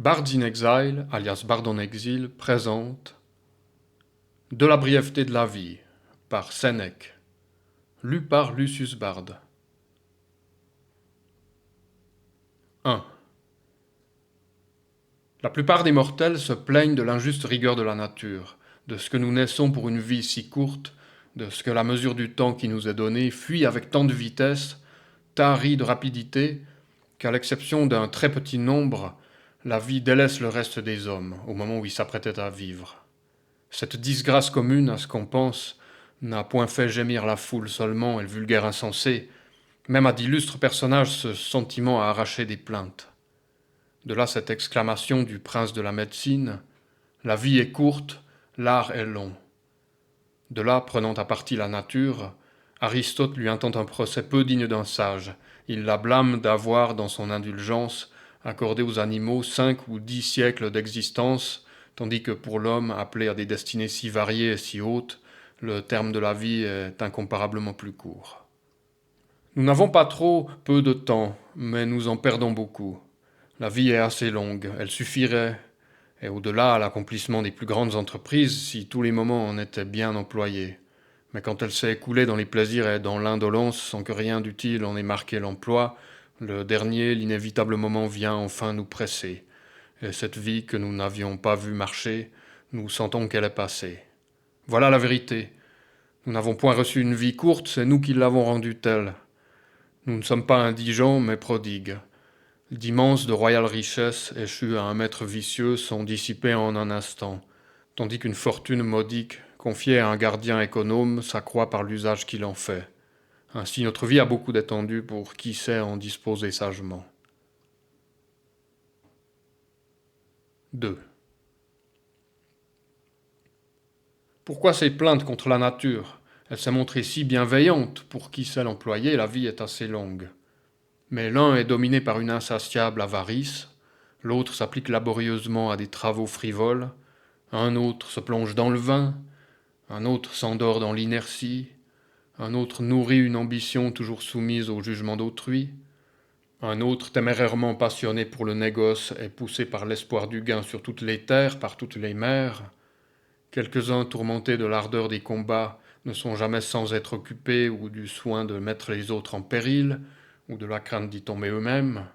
Bards in Exile, alias Bard en exil, présente De la brièveté de la vie, par Sénèque, lu par Lucius Bard. 1. La plupart des mortels se plaignent de l'injuste rigueur de la nature, de ce que nous naissons pour une vie si courte, de ce que la mesure du temps qui nous est donnée fuit avec tant de vitesse, tarie de rapidité, qu'à l'exception d'un très petit nombre, la vie délaisse le reste des hommes au moment où ils s'apprêtaient à vivre. Cette disgrâce commune, à ce qu'on pense, n'a point fait gémir la foule seulement et le vulgaire insensé, même à d'illustres personnages ce sentiment a arraché des plaintes. De là cette exclamation du prince de la médecine, « La vie est courte, l'art est long ». De là, prenant à partie la nature, Aristote lui intente un procès peu digne d'un sage. Il la blâme d'avoir, dans son indulgence, accordé aux animaux 5 ou 10 siècles d'existence, tandis que pour l'homme, appelé à des destinées si variées et si hautes, le terme de la vie est incomparablement plus court. Nous n'avons pas trop peu de temps, mais nous en perdons beaucoup. La vie est assez longue, elle suffirait, et au-delà à l'accomplissement des plus grandes entreprises, si tous les moments en étaient bien employés. Mais quand elle s'est écoulée dans les plaisirs et dans l'indolence, sans que rien d'utile en ait marqué l'emploi, le dernier, l'inévitable moment vient enfin nous presser. Et cette vie que nous n'avions pas vue marcher, nous sentons qu'elle est passée. Voilà la vérité. Nous n'avons point reçu une vie courte, c'est nous qui l'avons rendue telle. Nous ne sommes pas indigents, mais prodigues. D'immenses, de royales richesses, échues à un maître vicieux, sont dissipées en un instant, tandis qu'une fortune modique, confiée à un gardien économe, s'accroît par l'usage qu'il en fait. Ainsi notre vie a beaucoup d'étendue pour qui sait en disposer sagement. 2. Pourquoi ces plaintes contre la nature? Elle s'est montrée si bienveillante, pour qui sait l'employer, la vie est assez longue. Mais l'un est dominé par une insatiable avarice, l'autre s'applique laborieusement à des travaux frivoles, un autre se plonge dans le vin, un autre s'endort dans l'inertie, un autre nourrit une ambition toujours soumise au jugement d'autrui, un autre témérairement passionné pour le négoce est poussé par l'espoir du gain sur toutes les terres, par toutes les mers, quelques-uns tourmentés de l'ardeur des combats ne sont jamais sans être occupés ou du soin de mettre les autres en péril, ou de la crainte d'y tomber eux-mêmes.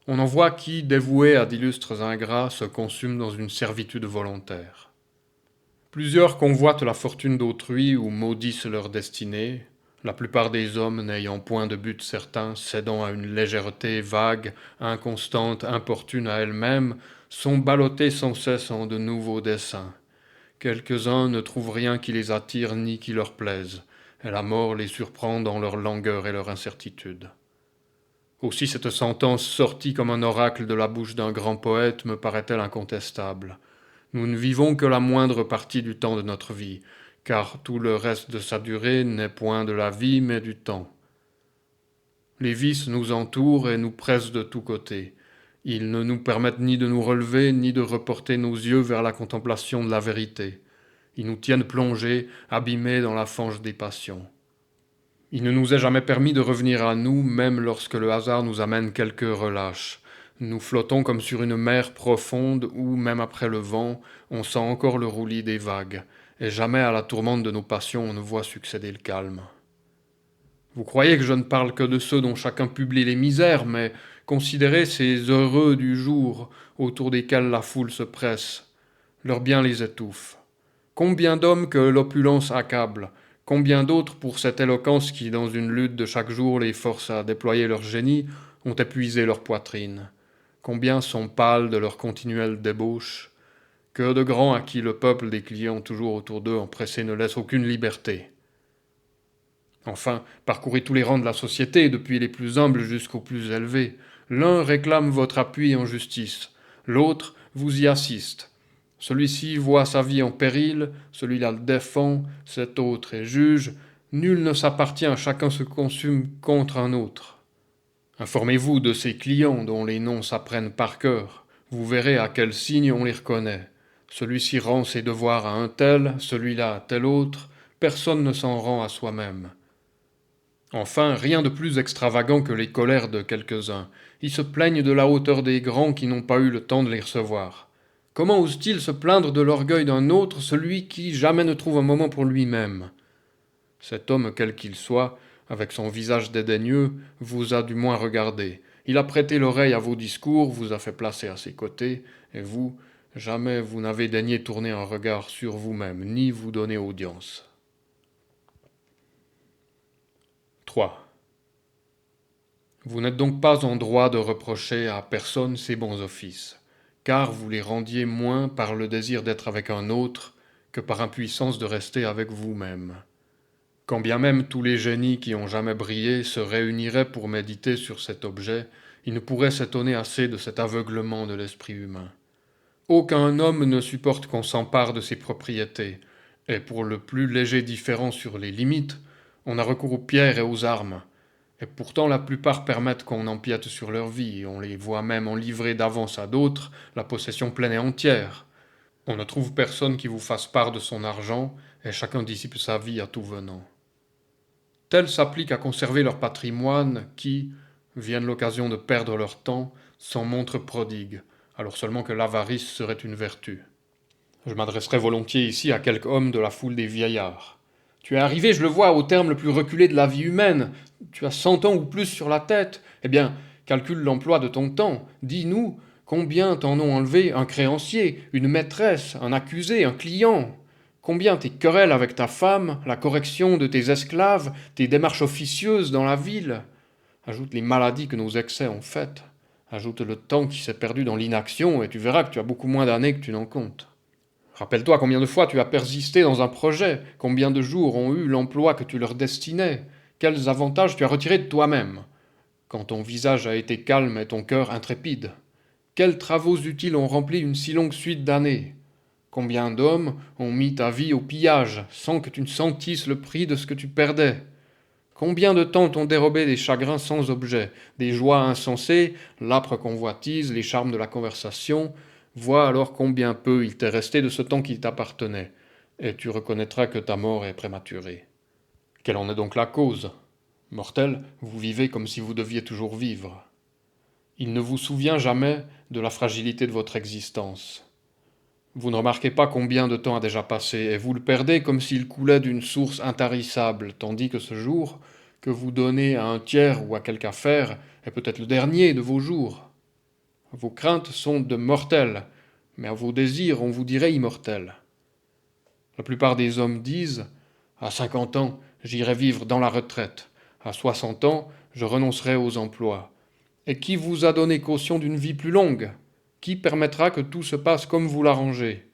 On en voit qui, dévoués à d'illustres ingrats, se consument dans une servitude volontaire. Plusieurs convoitent la fortune d'autrui ou maudissent leur destinée, la plupart des hommes n'ayant point de but certain, cédant à une légèreté vague, inconstante, importune à elle-même, sont ballottés sans cesse en de nouveaux desseins. Quelques-uns ne trouvent rien qui les attire ni qui leur plaise, et la mort les surprend dans leur langueur et leur incertitude. Aussi cette sentence sortie comme un oracle de la bouche d'un grand poète me paraît-elle incontestable. Nous ne vivons que la moindre partie du temps de notre vie, car tout le reste de sa durée n'est point de la vie mais du temps. Les vices nous entourent et nous pressent de tous côtés. Ils ne nous permettent ni de nous relever, ni de reporter nos yeux vers la contemplation de la vérité. Ils nous tiennent plongés, abîmés dans la fange des passions. Il ne nous est jamais permis de revenir à nous, même lorsque le hasard nous amène quelque relâche. Nous flottons comme sur une mer profonde où, même après le vent, on sent encore le roulis des vagues, et jamais à la tourmente de nos passions on ne voit succéder le calme. Vous croyez que je ne parle que de ceux dont chacun publie les misères, mais considérez ces heureux du jour autour desquels la foule se presse. Leur bien les étouffe. Combien d'hommes que l'opulence accable, combien d'autres pour cette éloquence qui, dans une lutte de chaque jour, les force à déployer leur génie, ont épuisé leur poitrine. Combien sont pâles de leur continuelle débauche. Que de grands à qui le peuple des clients toujours autour d'eux empressés ne laisse aucune liberté. Enfin, parcourez tous les rangs de la société, depuis les plus humbles jusqu'aux plus élevés. L'un réclame votre appui en justice, l'autre vous y assiste. Celui-ci voit sa vie en péril, celui-là le défend, cet autre est juge. Nul ne s'appartient, chacun se consume contre un autre. Informez-vous de ces clients dont les noms s'apprennent par cœur. Vous verrez à quel signe on les reconnaît. Celui-ci rend ses devoirs à un tel, celui-là à tel autre. Personne ne s'en rend à soi-même. Enfin, rien de plus extravagant que les colères de quelques-uns. Ils se plaignent de la hauteur des grands qui n'ont pas eu le temps de les recevoir. Comment ose-t-il se plaindre de l'orgueil d'un autre, celui qui jamais ne trouve un moment pour lui-même? Cet homme, quel qu'il soit, avec son visage dédaigneux, vous a du moins regardé. Il a prêté l'oreille à vos discours, vous a fait placer à ses côtés, et vous, jamais vous n'avez daigné tourner un regard sur vous-même, ni vous donner audience. 3. Vous n'êtes donc pas en droit de reprocher à personne ses bons offices, car vous les rendiez moins par le désir d'être avec un autre que par impuissance de rester avec vous-même. Quand bien même tous les génies qui ont jamais brillé se réuniraient pour méditer sur cet objet, ils ne pourraient s'étonner assez de cet aveuglement de l'esprit humain. Aucun homme ne supporte qu'on s'empare de ses propriétés, et pour le plus léger différend sur les limites, on a recours aux pierres et aux armes. Et pourtant la plupart permettent qu'on empiète sur leur vie, et on les voit même en livrer d'avance à d'autres la possession pleine et entière. On ne trouve personne qui vous fasse part de son argent, et chacun dissipe sa vie à tout venant. Tel s'applique à conserver leur patrimoine qui, vienne l'occasion de perdre leur temps, s'en montrent prodigues, alors seulement que l'avarice serait une vertu. Je m'adresserai volontiers ici à quelque homme de la foule des vieillards. Tu es arrivé, je le vois, au terme le plus reculé de la vie humaine. Tu as 100 ans ou plus sur la tête. Eh bien, calcule l'emploi de ton temps. Dis-nous, combien t'en ont enlevé un créancier, une maîtresse, un accusé, un client? Combien tes querelles avec ta femme, la correction de tes esclaves, tes démarches officieuses dans la ville? Ajoute les maladies que nos excès ont faites. Ajoute le temps qui s'est perdu dans l'inaction, et tu verras que tu as beaucoup moins d'années que tu n'en comptes. Rappelle-toi combien de fois tu as persisté dans un projet, combien de jours ont eu l'emploi que tu leur destinais, quels avantages tu as retirés de toi-même, quand ton visage a été calme et ton cœur intrépide. Quels travaux utiles ont rempli une si longue suite d'années? Combien d'hommes ont mis ta vie au pillage, sans que tu ne sentisses le prix de ce que tu perdais? Combien de temps t'ont dérobé des chagrins sans objet, des joies insensées, l'âpre convoitise, les charmes de la conversation? Vois alors combien peu il t'est resté de ce temps qui t'appartenait, et tu reconnaîtras que ta mort est prématurée. Quelle en est donc la cause? Mortel, vous vivez comme si vous deviez toujours vivre. Il ne vous souvient jamais de la fragilité de votre existence. Vous ne remarquez pas combien de temps a déjà passé, et vous le perdez comme s'il coulait d'une source intarissable, tandis que ce jour, que vous donnez à un tiers ou à quelque affaire, est peut-être le dernier de vos jours. Vos craintes sont de mortels, mais à vos désirs on vous dirait immortels. La plupart des hommes disent à 50 ans, j'irai vivre dans la retraite. À 60 ans, je renoncerai aux emplois. Et qui vous a donné caution d'une vie plus longue? Qui permettra que tout se passe comme vous l'arrangez?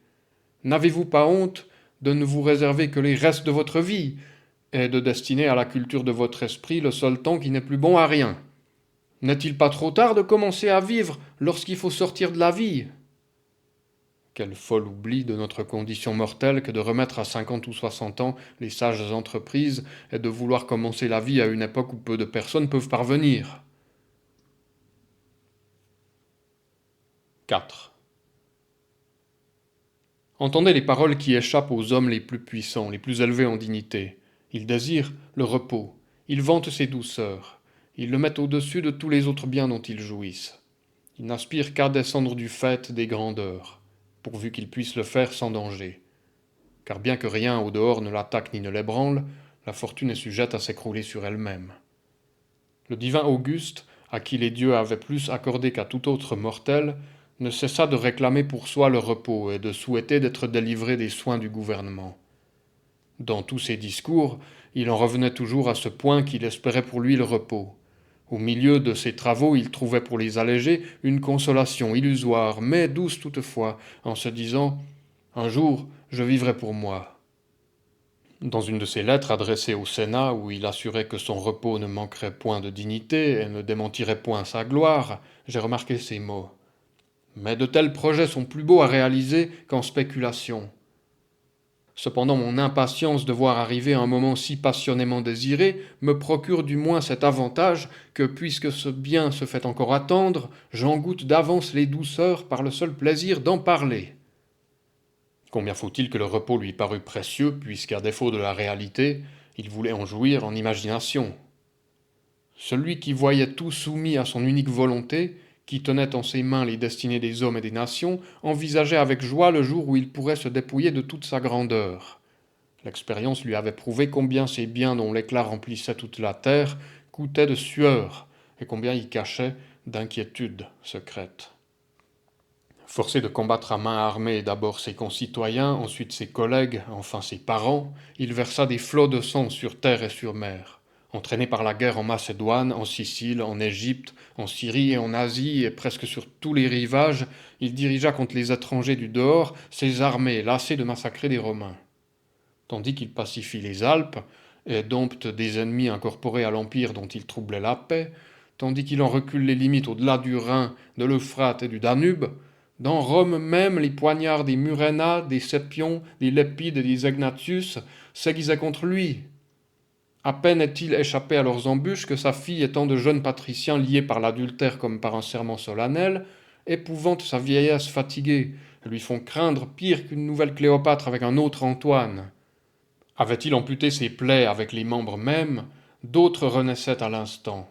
N'avez-vous pas honte de ne vous réserver que les restes de votre vie, et de destiner à la culture de votre esprit le seul temps qui n'est plus bon à rien? N'est-il pas trop tard de commencer à vivre lorsqu'il faut sortir de la vie? Quel fol oubli de notre condition mortelle que de remettre à 50 ou 60 ans les sages entreprises et de vouloir commencer la vie à une époque où peu de personnes peuvent parvenir. 4. Entendez les paroles qui échappent aux hommes les plus puissants, les plus élevés en dignité. Ils désirent le repos, ils vantent ses douceurs, ils le mettent au-dessus de tous les autres biens dont ils jouissent. Ils n'aspirent qu'à descendre du faîte des grandeurs, pourvu qu'ils puissent le faire sans danger. Car bien que rien au dehors ne l'attaque ni ne l'ébranle, la fortune est sujette à s'écrouler sur elle-même. Le divin Auguste, à qui les dieux avaient plus accordé qu'à tout autre mortel, ne cessa de réclamer pour soi le repos et de souhaiter d'être délivré des soins du gouvernement. Dans tous ses discours, il en revenait toujours à ce point qu'il espérait pour lui le repos. Au milieu de ses travaux, il trouvait pour les alléger une consolation illusoire, mais douce toutefois, en se disant « Un jour, je vivrai pour moi ». Dans une de ses lettres adressées au Sénat, où il assurait que son repos ne manquerait point de dignité et ne démentirait point sa gloire, j'ai remarqué ces mots. Mais de tels projets sont plus beaux à réaliser qu'en spéculation. Cependant mon impatience de voir arriver un moment si passionnément désiré me procure du moins cet avantage que, puisque ce bien se fait encore attendre, j'en goûte d'avance les douceurs par le seul plaisir d'en parler. Combien faut-il que le repos lui parût précieux, puisqu'à défaut de la réalité, il voulait en jouir en imagination. Celui qui voyait tout soumis à son unique volonté, qui tenait en ses mains les destinées des hommes et des nations, envisageait avec joie le jour où il pourrait se dépouiller de toute sa grandeur. L'expérience lui avait prouvé combien ces biens dont l'éclat remplissait toute la terre coûtaient de sueur, et combien y cachaient d'inquiétudes secrètes. Forcé de combattre à main armée d'abord ses concitoyens, ensuite ses collègues, enfin ses parents, il versa des flots de sang sur terre et sur mer. Entraîné par la guerre en Macédoine, en Sicile, en Égypte, en Syrie et en Asie, et presque sur tous les rivages, il dirigea contre les étrangers du dehors ses armées lassées de massacrer des Romains. Tandis qu'il pacifie les Alpes, et dompte des ennemis incorporés à l'Empire dont il troublait la paix, tandis qu'il en recule les limites au-delà du Rhin, de l'Euphrate et du Danube, dans Rome même les poignards des Murena, des Scipions, des Lépides et des Egnatius s'aiguisaient contre lui. À peine est-il échappé à leurs embûches que sa fille, étant de jeunes patriciens liés par l'adultère comme par un serment solennel, épouvante sa vieillesse fatiguée, et lui font craindre pire qu'une nouvelle Cléopâtre avec un autre Antoine. Avait-il amputé ses plaies avec les membres mêmes, d'autres renaissaient à l'instant.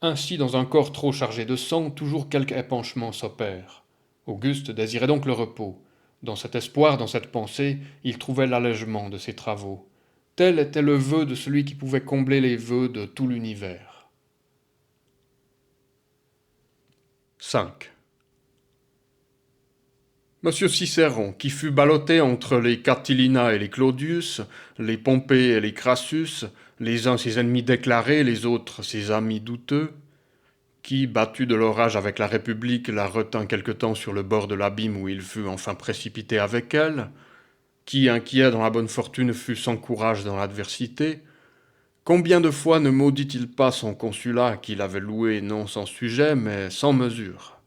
Ainsi, dans un corps trop chargé de sang, toujours quelque épanchement s'opère. Auguste désirait donc le repos. Dans cet espoir, dans cette pensée, il trouvait l'allègement de ses travaux. Tel était le vœu de celui qui pouvait combler les vœux de tout l'univers. 5. Monsieur Cicéron, qui fut ballotté entre les Catilina et les Claudius, les Pompée et les Crassus, les uns ses ennemis déclarés, les autres ses amis douteux, qui, battu de l'orage avec la République, la retint quelque temps sur le bord de l'abîme où il fut enfin précipité avec elle, qui, inquiet dans la bonne fortune, fut sans courage dans l'adversité, combien de fois ne maudit-il pas son consulat qu'il avait loué non sans sujet, mais sans mesure?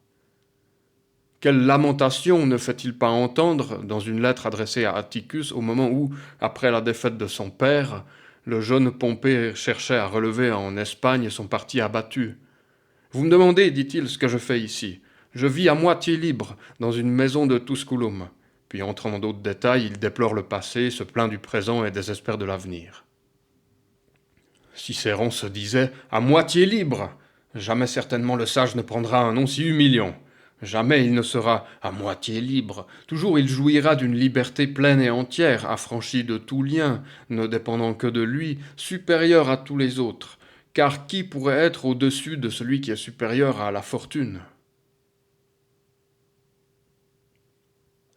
Quelle lamentation ne fait-il pas entendre dans une lettre adressée à Atticus au moment où, après la défaite de son père, le jeune Pompée cherchait à relever en Espagne son parti abattu? Vous me demandez, dit-il, ce que je fais ici. Je vis à moitié libre, dans une maison de Tusculum. Puis, entrant dans d'autres détails, il déplore le passé, se plaint du présent et désespère de l'avenir. Cicéron se disait à moitié libre. Jamais certainement le sage ne prendra un nom si humiliant. Jamais il ne sera à moitié libre. Toujours il jouira d'une liberté pleine et entière, affranchie de tout lien, ne dépendant que de lui, supérieur à tous les autres. Car qui pourrait être au-dessus de celui qui est supérieur à la fortune?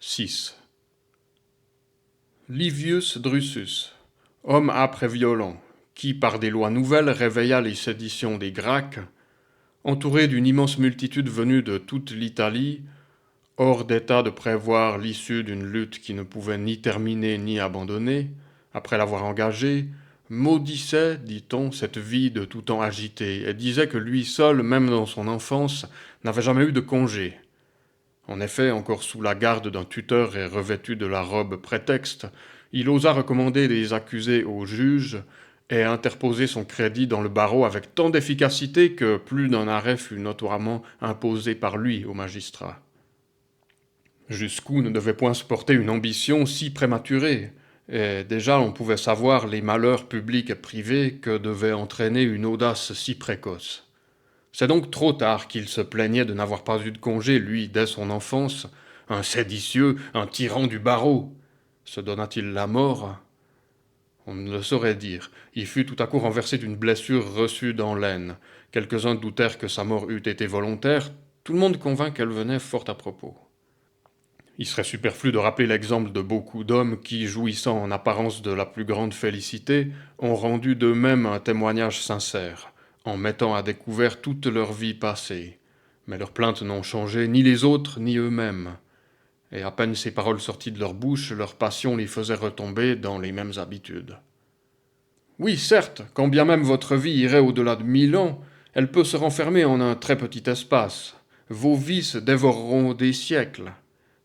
6. Livius Drusus, homme âpre et violent, qui par des lois nouvelles réveilla les séditions des Gracques, entouré d'une immense multitude venue de toute l'Italie, hors d'état de prévoir l'issue d'une lutte qui ne pouvait ni terminer ni abandonner, après l'avoir engagée, maudissait, dit-on, cette vie de tout temps agitée, et disait que lui seul, même dans son enfance, n'avait jamais eu de congé. En effet, encore sous la garde d'un tuteur et revêtu de la robe prétexte, il osa recommander les accusés aux juges et interposer son crédit dans le barreau avec tant d'efficacité que plus d'un arrêt fut notoirement imposé par lui aux magistrats. Jusqu'où ne devait point se porter une ambition si prématurée, et déjà on pouvait savoir les malheurs publics et privés que devait entraîner une audace si précoce. C'est donc trop tard qu'il se plaignait de n'avoir pas eu de congé, lui, dès son enfance, un séditieux, un tyran du barreau. Se donna-t-il la mort? On ne le saurait dire. Il fut tout à coup renversé d'une blessure reçue dans l'aine. Quelques-uns doutèrent que sa mort eût été volontaire. Tout le monde convint qu'elle venait fort à propos. Il serait superflu de rappeler l'exemple de beaucoup d'hommes qui, jouissant en apparence de la plus grande félicité, ont rendu d'eux-mêmes un témoignage sincère, en mettant à découvert toute leur vie passée. Mais leurs plaintes n'ont changé ni les autres ni eux-mêmes. Et à peine ces paroles sorties de leur bouche, leur passion les faisait retomber dans les mêmes habitudes. Oui, certes, quand bien même votre vie irait au-delà de 1000 ans, elle peut se renfermer en un très petit espace. Vos vices dévoreront des siècles.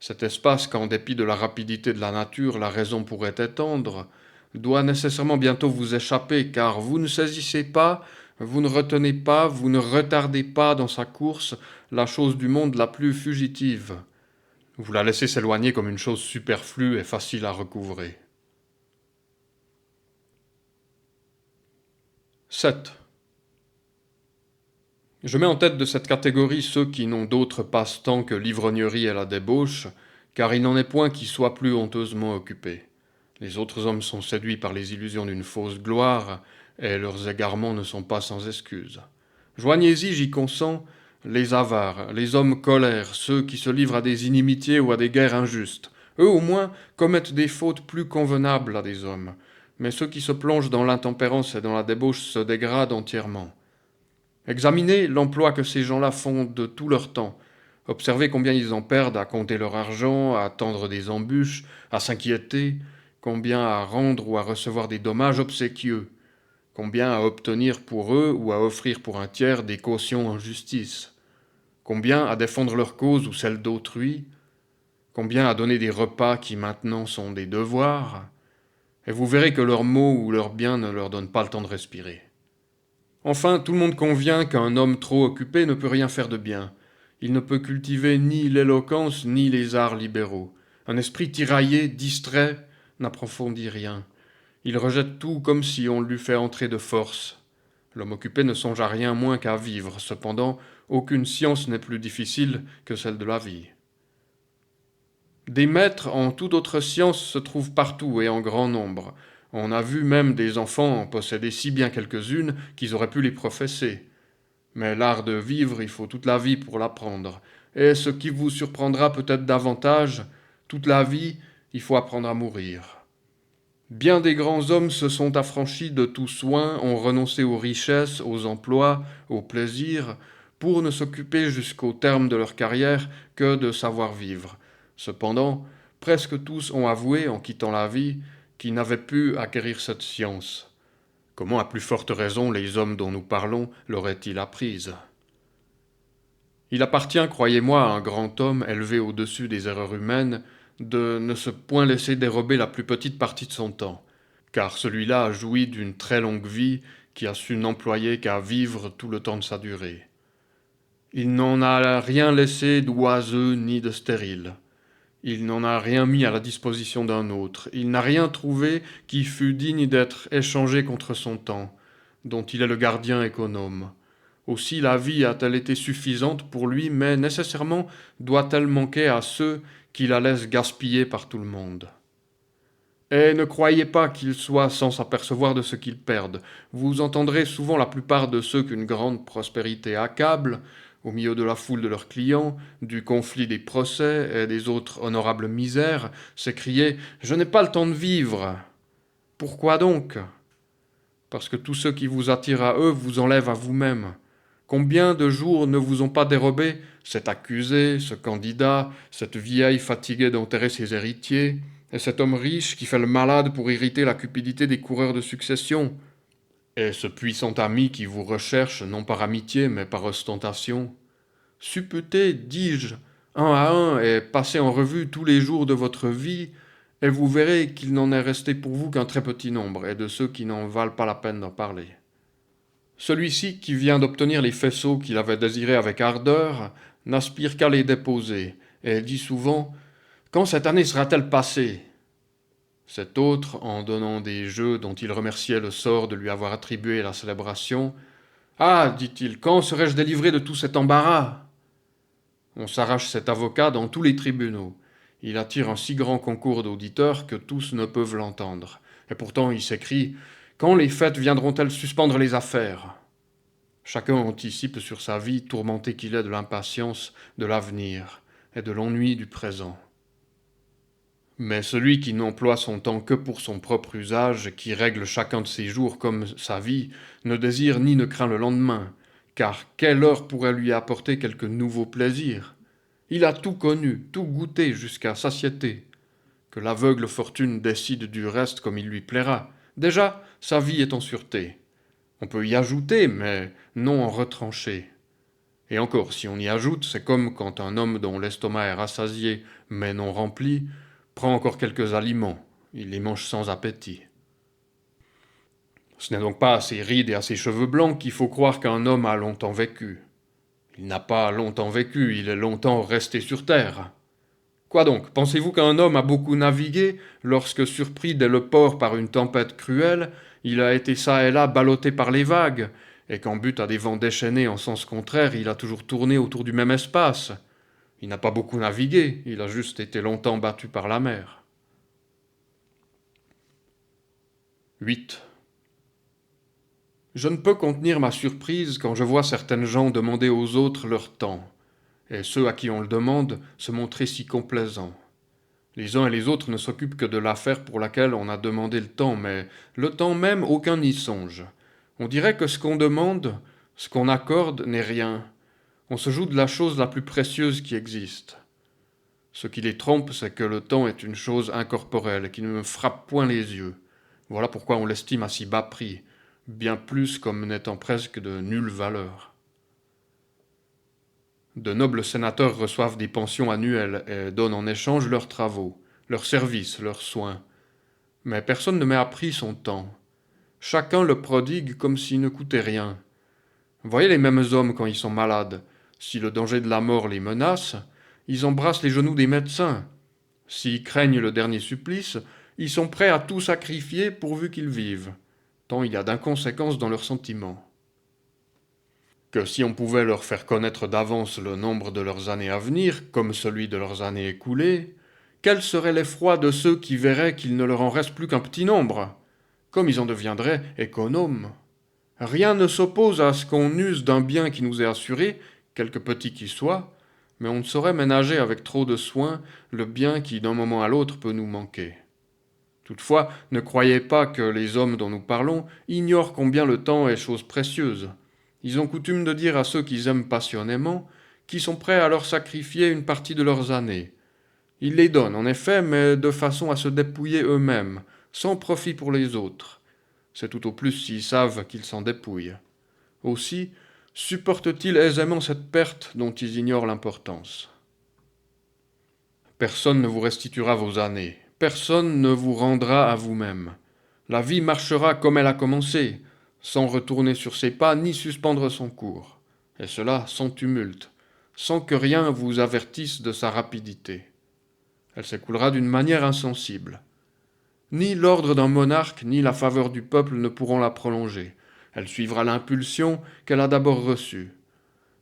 Cet espace qu'en dépit de la rapidité de la nature, la raison pourrait étendre, doit nécessairement bientôt vous échapper, car vous ne saisissez pas, vous ne retenez pas, vous ne retardez pas dans sa course la chose du monde la plus fugitive. Vous la laissez s'éloigner comme une chose superflue et facile à recouvrer. 7. Je mets en tête de cette catégorie ceux qui n'ont d'autre passe-temps que l'ivrognerie et la débauche, car il n'en est point qui soient plus honteusement occupés. Les autres hommes sont séduits par les illusions d'une fausse gloire, et leurs égarements ne sont pas sans excuse. Joignez-y, j'y consens, les avares, les hommes colères, ceux qui se livrent à des inimitiés ou à des guerres injustes. Eux, au moins, commettent des fautes plus convenables à des hommes. Mais ceux qui se plongent dans l'intempérance et dans la débauche se dégradent entièrement. Examinez l'emploi que ces gens-là font de tout leur temps. Observez combien ils en perdent à compter leur argent, à tendre des embûches, à s'inquiéter, combien à rendre ou à recevoir des dommages obséquieux, combien à obtenir pour eux ou à offrir pour un tiers des cautions en justice, combien à défendre leur cause ou celle d'autrui, combien à donner des repas qui maintenant sont des devoirs, et vous verrez que leurs maux ou leurs biens ne leur donnent pas le temps de respirer. Enfin, tout le monde convient qu'un homme trop occupé ne peut rien faire de bien. Il ne peut cultiver ni l'éloquence ni les arts libéraux. Un esprit tiraillé, distrait, n'approfondit rien. Il rejette tout comme si on l'eût fait entrer de force. L'homme occupé ne songe à rien moins qu'à vivre. Cependant, aucune science n'est plus difficile que celle de la vie. Des maîtres en toute autre science se trouvent partout et en grand nombre. On a vu même des enfants en posséder si bien quelques-unes qu'ils auraient pu les professer. Mais l'art de vivre, il faut toute la vie pour l'apprendre. Et ce qui vous surprendra peut-être davantage, toute la vie, il faut apprendre à mourir. Bien des grands hommes se sont affranchis de tout soin, ont renoncé aux richesses, aux emplois, aux plaisirs, pour ne s'occuper jusqu'au terme de leur carrière que de savoir vivre. Cependant, presque tous ont avoué, en quittant la vie, qu'ils n'avaient pu acquérir cette science. Comment, à plus forte raison, les hommes dont nous parlons l'auraient-ils apprise? Il appartient, croyez-moi, à un grand homme élevé au-dessus des erreurs humaines de ne se point laisser dérober la plus petite partie de son temps, car celui-là a joui d'une très longue vie qui a su n'employer qu'à vivre tout le temps de sa durée. Il n'en a rien laissé d'oiseux ni de stérile. Il n'en a rien mis à la disposition d'un autre. Il n'a rien trouvé qui fût digne d'être échangé contre son temps, dont il est le gardien économe. Aussi la vie a-t-elle été suffisante pour lui, mais nécessairement doit-elle manquer à ceux qui la laissent gaspiller par tout le monde. Et ne croyez pas qu'ils soient sans s'apercevoir de ce qu'ils perdent. Vous entendrez souvent la plupart de ceux qu'une grande prospérité accable, au milieu de la foule de leurs clients, du conflit des procès et des autres honorables misères, s'écrier « Je n'ai pas le temps de vivre !» Pourquoi donc? Parce que tous ceux qui vous attirent à eux vous enlèvent à vous-même. Combien de jours ne vous ont pas dérobé cet accusé, ce candidat, cette vieille fatiguée d'enterrer ses héritiers, et cet homme riche qui fait le malade pour irriter la cupidité des coureurs de succession, et ce puissant ami qui vous recherche non par amitié mais par ostentation? Supputez, dis-je, un à un, et passez en revue tous les jours de votre vie, et vous verrez qu'il n'en est resté pour vous qu'un très petit nombre, et de ceux qui n'en valent pas la peine d'en parler. Celui-ci, qui vient d'obtenir les faisceaux qu'il avait désirés avec ardeur, n'aspire qu'à les déposer, et dit souvent « Quand cette année sera-t-elle passée ?» Cet autre, en donnant des jeux dont il remerciait le sort de lui avoir attribué la célébration, « Ah, dit-il, quand serai-je délivré de tout cet embarras ?» On s'arrache cet avocat dans tous les tribunaux. Il attire un si grand concours d'auditeurs que tous ne peuvent l'entendre. Et pourtant il s'écrie « Quand les fêtes viendront-elles suspendre les affaires ?» Chacun anticipe sur sa vie, tourmenté qu'il est de l'impatience de l'avenir et de l'ennui du présent. Mais celui qui n'emploie son temps que pour son propre usage, qui règle chacun de ses jours comme sa vie, ne désire ni ne craint le lendemain, car quelle heure pourrait lui apporter quelque nouveau plaisir? Il a tout connu, tout goûté jusqu'à satiété. Que l'aveugle fortune décide du reste comme il lui plaira. Déjà, sa vie est en sûreté. On peut y ajouter, mais non en retrancher. Et encore, si on y ajoute, c'est comme quand un homme dont l'estomac est rassasié, mais non rempli, prend encore quelques aliments. Il les mange sans appétit. Ce n'est donc pas à ses rides et à ses cheveux blancs qu'il faut croire qu'un homme a longtemps vécu. Il n'a pas longtemps vécu, il est longtemps resté sur terre. Quoi donc, pensez-vous qu'un homme a beaucoup navigué lorsque, surpris dès le port par une tempête cruelle, il a été çà et là ballotté par les vagues, et qu'en butte à des vents déchaînés en sens contraire, il a toujours tourné autour du même espace. Il n'a pas beaucoup navigué, il a juste été longtemps battu par la mer. 8. Je ne peux contenir ma surprise quand je vois certaines gens demander aux autres leur temps, et ceux à qui on le demande se montrer si complaisants. Les uns et les autres ne s'occupent que de l'affaire pour laquelle on a demandé le temps, mais le temps même, aucun n'y songe. On dirait que ce qu'on demande, ce qu'on accorde, n'est rien. On se joue de la chose la plus précieuse qui existe. Ce qui les trompe, c'est que le temps est une chose incorporelle, qui ne me frappe point les yeux. Voilà pourquoi on l'estime à si bas prix, bien plus comme n'étant presque de nulle valeur. De nobles sénateurs reçoivent des pensions annuelles et donnent en échange leurs travaux, leurs services, leurs soins. Mais personne ne met à prix son temps. Chacun le prodigue comme s'il ne coûtait rien. Voyez les mêmes hommes quand ils sont malades. Si le danger de la mort les menace, ils embrassent les genoux des médecins. S'ils craignent le dernier supplice, ils sont prêts à tout sacrifier pourvu qu'ils vivent, tant il y a d'inconséquences dans leurs sentiments. Que si on pouvait leur faire connaître d'avance le nombre de leurs années à venir, comme celui de leurs années écoulées, quel serait l'effroi de ceux qui verraient qu'il ne leur en reste plus qu'un petit nombre, comme ils en deviendraient économes. Rien ne s'oppose à ce qu'on use d'un bien qui nous est assuré, quelque petit qu'il soit, mais on ne saurait ménager avec trop de soin le bien qui d'un moment à l'autre peut nous manquer. Toutefois, ne croyez pas que les hommes dont nous parlons ignorent combien le temps est chose précieuse. Ils ont coutume de dire à ceux qu'ils aiment passionnément qu'ils sont prêts à leur sacrifier une partie de leurs années. Ils les donnent, en effet, mais de façon à se dépouiller eux-mêmes, sans profit pour les autres. C'est tout au plus s'ils savent qu'ils s'en dépouillent. Aussi, supportent-ils aisément cette perte dont ils ignorent l'importance. Personne ne vous restituera vos années, personne ne vous rendra à vous-même. La vie marchera comme elle a commencé, sans retourner sur ses pas ni suspendre son cours, et cela sans tumulte, sans que rien vous avertisse de sa rapidité. Elle s'écoulera d'une manière insensible. Ni l'ordre d'un monarque, ni la faveur du peuple ne pourront la prolonger. Elle suivra l'impulsion qu'elle a d'abord reçue.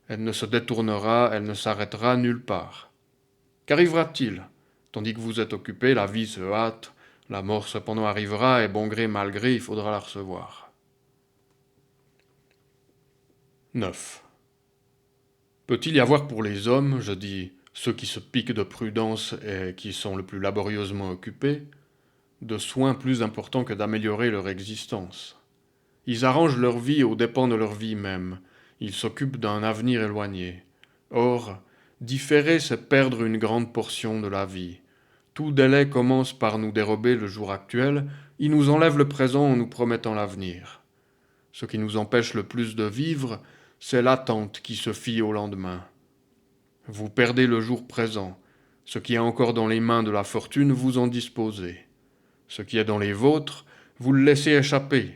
Elle ne se détournera, elle ne s'arrêtera nulle part. Qu'arrivera-t-il? Tandis que vous êtes occupé, la vie se hâte, la mort cependant arrivera, et bon gré mal gré, il faudra la recevoir. 9. Peut-il y avoir pour les hommes, je dis, ceux qui se piquent de prudence et qui sont le plus laborieusement occupés, de soins plus importants que d'améliorer leur existence? Ils arrangent leur vie aux dépens de leur vie même, ils s'occupent d'un avenir éloigné. Or, différer, c'est perdre une grande portion de la vie. Tout délai commence par nous dérober le jour actuel, il nous enlève le présent en nous promettant l'avenir. Ce qui nous empêche le plus de vivre, c'est l'attente qui se fie au lendemain. Vous perdez le jour présent. Ce qui est encore dans les mains de la fortune, vous en disposez. Ce qui est dans les vôtres, vous le laissez échapper.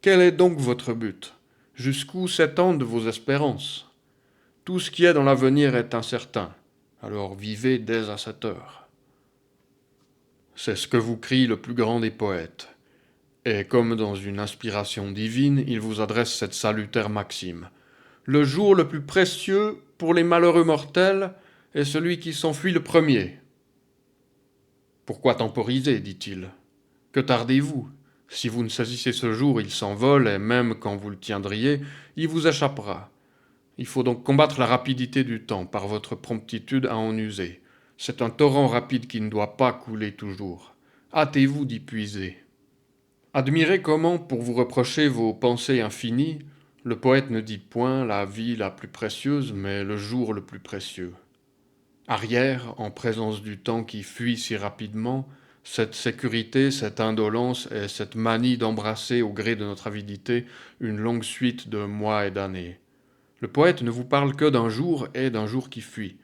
Quel est donc votre but? Jusqu'où s'étendent vos espérances? Tout ce qui est dans l'avenir est incertain. Alors vivez dès à cette heure. C'est ce que vous crie le plus grand des poètes. Et comme dans une inspiration divine, il vous adresse cette salutaire maxime. Le jour le plus précieux pour les malheureux mortels est celui qui s'enfuit le premier. Pourquoi temporiser, dit-il? Que tardez-vous? Si vous ne saisissez ce jour, il s'envole, et même quand vous le tiendriez, il vous échappera. Il faut donc combattre la rapidité du temps par votre promptitude à en user. C'est un torrent rapide qui ne doit pas couler toujours. Hâtez-vous d'y puiser. Admirez comment, pour vous reprocher vos pensées infinies, le poète ne dit point la vie la plus précieuse, mais le jour le plus précieux. Arrière, en présence du temps qui fuit si rapidement, cette sécurité, cette indolence et cette manie d'embrasser au gré de notre avidité une longue suite de mois et d'années. Le poète ne vous parle que d'un jour et d'un jour qui fuit.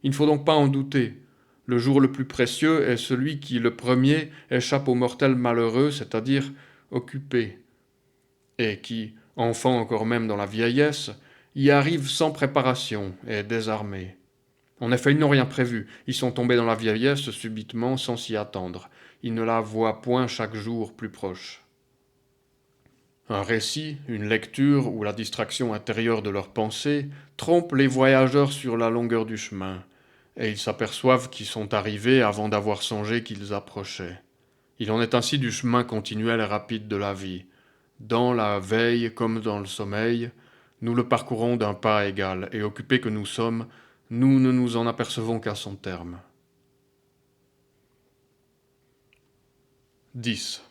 Il ne faut donc pas en douter. Le jour le plus précieux est celui qui, le premier, échappe aux mortels malheureux, c'est-à-dire occupé, et qui, enfant encore même dans la vieillesse, y arrive sans préparation et désarmé. En effet, ils n'ont rien prévu, ils sont tombés dans la vieillesse subitement sans s'y attendre, ils ne la voient point chaque jour plus proche. Un récit, une lecture ou la distraction intérieure de leurs pensées trompent les voyageurs sur la longueur du chemin, et ils s'aperçoivent qu'ils sont arrivés avant d'avoir songé qu'ils approchaient. Il en est ainsi du chemin continuel et rapide de la vie. Dans la veille comme dans le sommeil, nous le parcourons d'un pas égal, et occupés que nous sommes, nous ne nous en apercevons qu'à son terme. 10.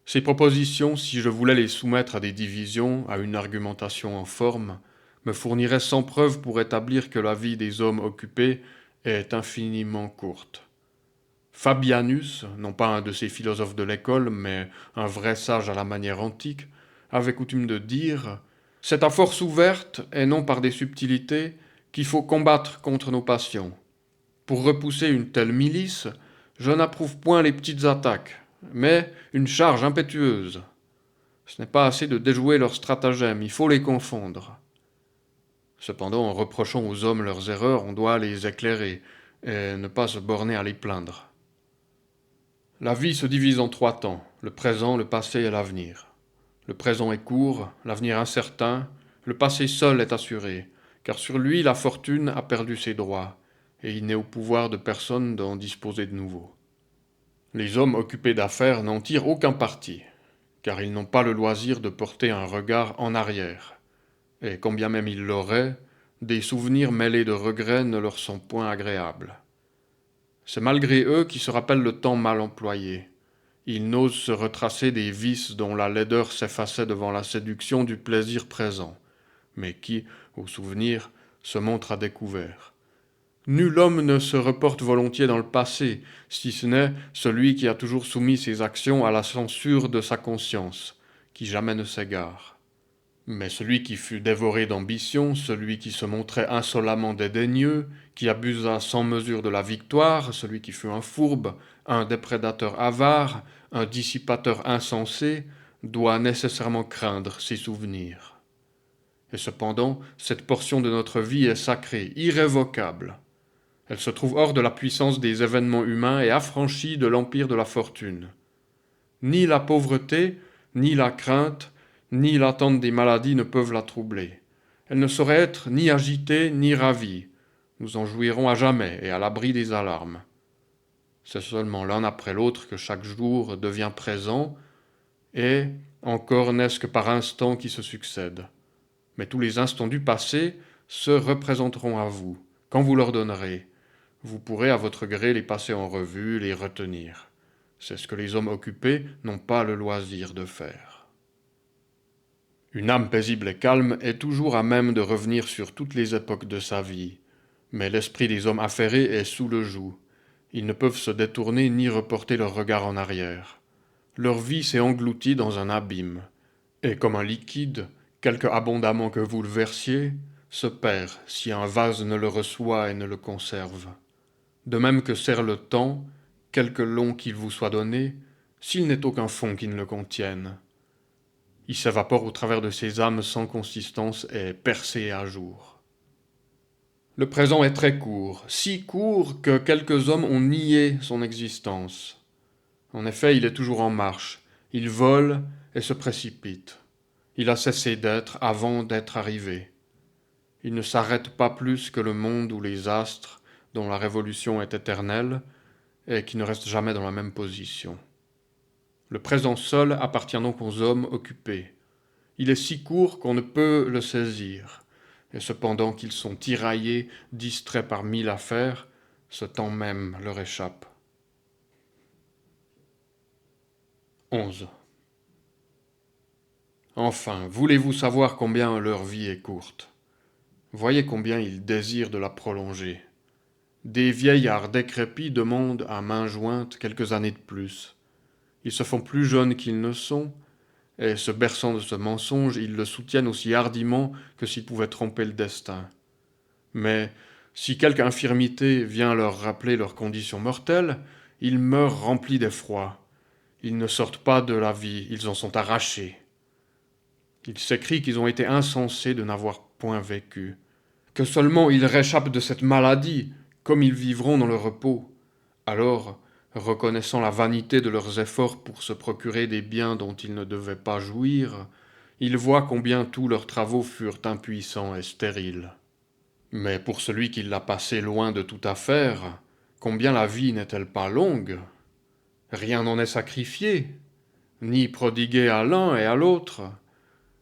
Ces propositions, si je voulais les soumettre à des divisions, à une argumentation en forme, me fourniraient sans preuve pour établir que la vie des hommes occupés est infiniment courte. Fabianus, non pas un de ces philosophes de l'école, mais un vrai sage à la manière antique, avait coutume de dire « C'est à force ouverte, et non par des subtilités, qu'il faut combattre contre nos passions. Pour repousser une telle milice, je n'approuve point les petites attaques, mais une charge impétueuse. Ce n'est pas assez de déjouer leurs stratagèmes, il faut les confondre. Cependant, en reprochant aux hommes leurs erreurs, on doit les éclairer, et ne pas se borner à les plaindre. La vie se divise en 3 temps, le présent, le passé et l'avenir. Le présent est court, l'avenir incertain, le passé seul est assuré, car sur lui la fortune a perdu ses droits, et il n'est au pouvoir de personne d'en disposer de nouveau. Les hommes occupés d'affaires n'en tirent aucun parti, car ils n'ont pas le loisir de porter un regard en arrière, et quand bien même ils l'auraient, des souvenirs mêlés de regrets ne leur sont point agréables. C'est malgré eux qui se rappellent le temps mal employé. Ils n'osent se retracer des vices dont la laideur s'effaçait devant la séduction du plaisir présent, mais qui, au souvenir, se montrent à découvert. Nul homme ne se reporte volontiers dans le passé, si ce n'est celui qui a toujours soumis ses actions à la censure de sa conscience, qui jamais ne s'égare. Mais celui qui fut dévoré d'ambition, celui qui se montrait insolemment dédaigneux, qui abusa sans mesure de la victoire, celui qui fut un fourbe, un déprédateur avare, un dissipateur insensé, doit nécessairement craindre ses souvenirs. Et cependant, cette portion de notre vie est sacrée, irrévocable. Elle se trouve hors de la puissance des événements humains et affranchie de l'empire de la fortune. Ni la pauvreté, ni la crainte, ni l'attente des maladies ne peuvent la troubler. Elle ne saurait être ni agitée ni ravie. Nous en jouirons à jamais et à l'abri des alarmes. C'est seulement l'un après l'autre que chaque jour devient présent, et encore n'est-ce que par instants qui se succèdent. Mais tous les instants du passé se représenteront à vous, quand vous leur donnerez. Vous pourrez à votre gré les passer en revue, les retenir. C'est ce que les hommes occupés n'ont pas le loisir de faire. Une âme paisible et calme est toujours à même de revenir sur toutes les époques de sa vie, mais l'esprit des hommes affairés est sous le joug. Ils ne peuvent se détourner ni reporter leur regard en arrière. Leur vie s'est engloutie dans un abîme, et comme un liquide, quelque abondamment que vous le versiez, se perd si un vase ne le reçoit et ne le conserve. De même que sert le temps, quelque long qu'il vous soit donné, s'il n'est aucun fond qui ne le contienne. Il s'évapore au travers de ces âmes sans consistance et percé à jour. Le présent est très court, si court que quelques hommes ont nié son existence. En effet, il est toujours en marche, il vole et se précipite. Il a cessé d'être avant d'être arrivé. Il ne s'arrête pas plus que le monde ou les astres, dont la révolution est éternelle, et qui ne restent jamais dans la même position. Le présent seul appartient donc aux hommes occupés. Il est si court qu'on ne peut le saisir, et cependant qu'ils sont tiraillés, distraits par 1000 affaires, ce temps même leur échappe. 11. Enfin, voulez-vous savoir combien leur vie est courte? Voyez combien ils désirent de la prolonger. Des vieillards décrépits demandent à main jointe quelques années de plus. Ils se font plus jeunes qu'ils ne sont, et se berçant de ce mensonge, ils le soutiennent aussi hardiment que s'ils pouvaient tromper le destin. Mais si quelque infirmité vient leur rappeler leur condition mortelle, ils meurent remplis d'effroi. Ils ne sortent pas de la vie, ils en sont arrachés. Ils s'écrient qu'ils ont été insensés de n'avoir point vécu, que seulement ils réchappent de cette maladie, comme ils vivront dans le repos. Alors, reconnaissant la vanité de leurs efforts pour se procurer des biens dont ils ne devaient pas jouir, ils voient combien tous leurs travaux furent impuissants et stériles. Mais pour celui qui l'a passé loin de toute affaire, combien la vie n'est-elle pas longue? Rien n'en est sacrifié, ni prodigué à l'un et à l'autre.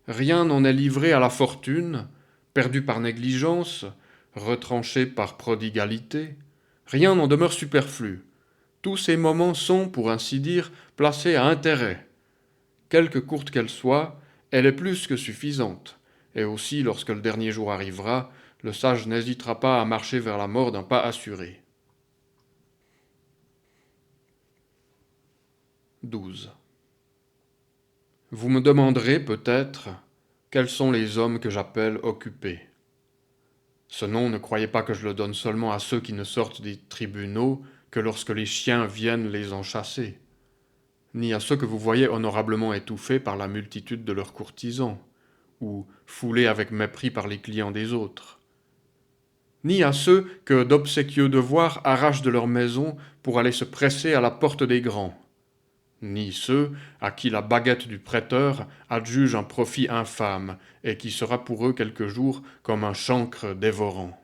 Rien n'en est livré à la fortune, perdu par négligence, retranché par prodigalité. Rien n'en demeure superflu. Tous ces moments sont, pour ainsi dire, placés à intérêt. Quelque courte qu'elle soit, elle est plus que suffisante. Et aussi, lorsque le dernier jour arrivera, le sage n'hésitera pas à marcher vers la mort d'un pas assuré. 12. Vous me demanderez peut-être quels sont les hommes que j'appelle occupés. Ce nom, ne croyez pas que je le donne seulement à ceux qui ne sortent des tribunaux que lorsque les chiens viennent les en chasser, ni à ceux que vous voyez honorablement étouffés par la multitude de leurs courtisans, ou foulés avec mépris par les clients des autres, ni à ceux que d'obséquieux devoirs arrachent de leur maison pour aller se presser à la porte des grands, ni ceux à qui la baguette du prêteur adjuge un profit infâme et qui sera pour eux quelque jour comme un chancre dévorant.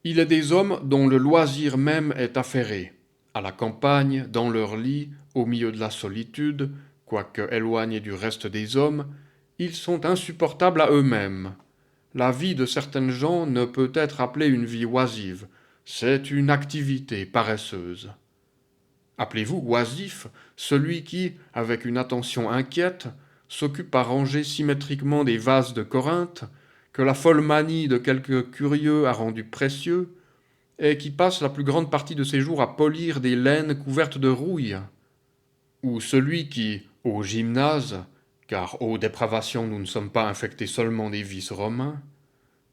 Il est des hommes dont le loisir même est affairé, à la campagne, dans leur lit, au milieu de la solitude, quoique éloignés du reste des hommes, ils sont insupportables à eux-mêmes. La vie de certaines gens ne peut être appelée une vie oisive, c'est une activité paresseuse. Appelez-vous oisif celui qui, avec une attention inquiète, s'occupe à ranger symétriquement des vases de Corinthe, que la folle manie de quelques curieux a rendu précieux, et qui passe la plus grande partie de ses jours à polir des laines couvertes de rouille, ou celui qui, au gymnase, car ô dépravation nous ne sommes pas infectés seulement des vices romains,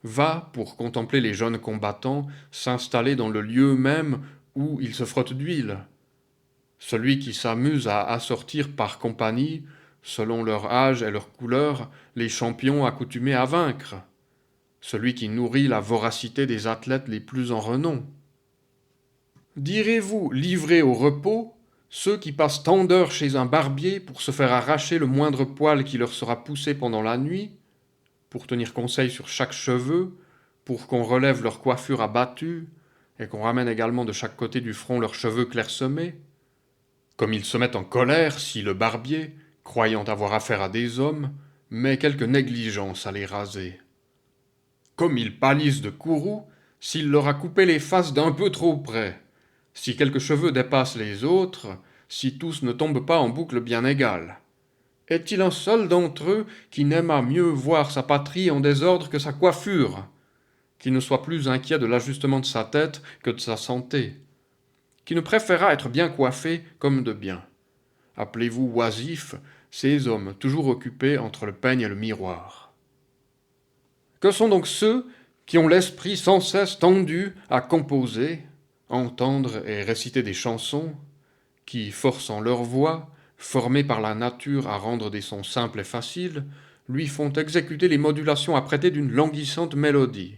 va, pour contempler les jeunes combattants, s'installer dans le lieu même où ils se frottent d'huile, celui qui s'amuse à assortir par compagnie, selon leur âge et leur couleur, les champions accoutumés à vaincre, celui qui nourrit la voracité des athlètes les plus en renom. Direz-vous livrer au repos ceux qui passent tant d'heures chez un barbier pour se faire arracher le moindre poil qui leur sera poussé pendant la nuit, pour tenir conseil sur chaque cheveu, pour qu'on relève leur coiffure abattue, et qu'on ramène également de chaque côté du front leurs cheveux clairsemés? Comme ils se mettent en colère si le barbier, croyant avoir affaire à des hommes, met quelque négligence à les raser. Comme ils pâlissent de courroux s'il leur a coupé les faces d'un peu trop près, si quelques cheveux dépassent les autres, si tous ne tombent pas en boucle bien égale. Est-il un seul d'entre eux qui n'aimât mieux voir sa patrie en désordre que sa coiffure, qui ne soit plus inquiet de l'ajustement de sa tête que de sa santé, qui ne préférât être bien coiffé comme de bien? Appelez-vous oisifs ces hommes toujours occupés entre le peigne et le miroir. Que sont donc ceux qui ont l'esprit sans cesse tendu à composer, entendre et réciter des chansons, qui, forçant leur voix, formée par la nature à rendre des sons simples et faciles, lui font exécuter les modulations apprêtées d'une languissante mélodie.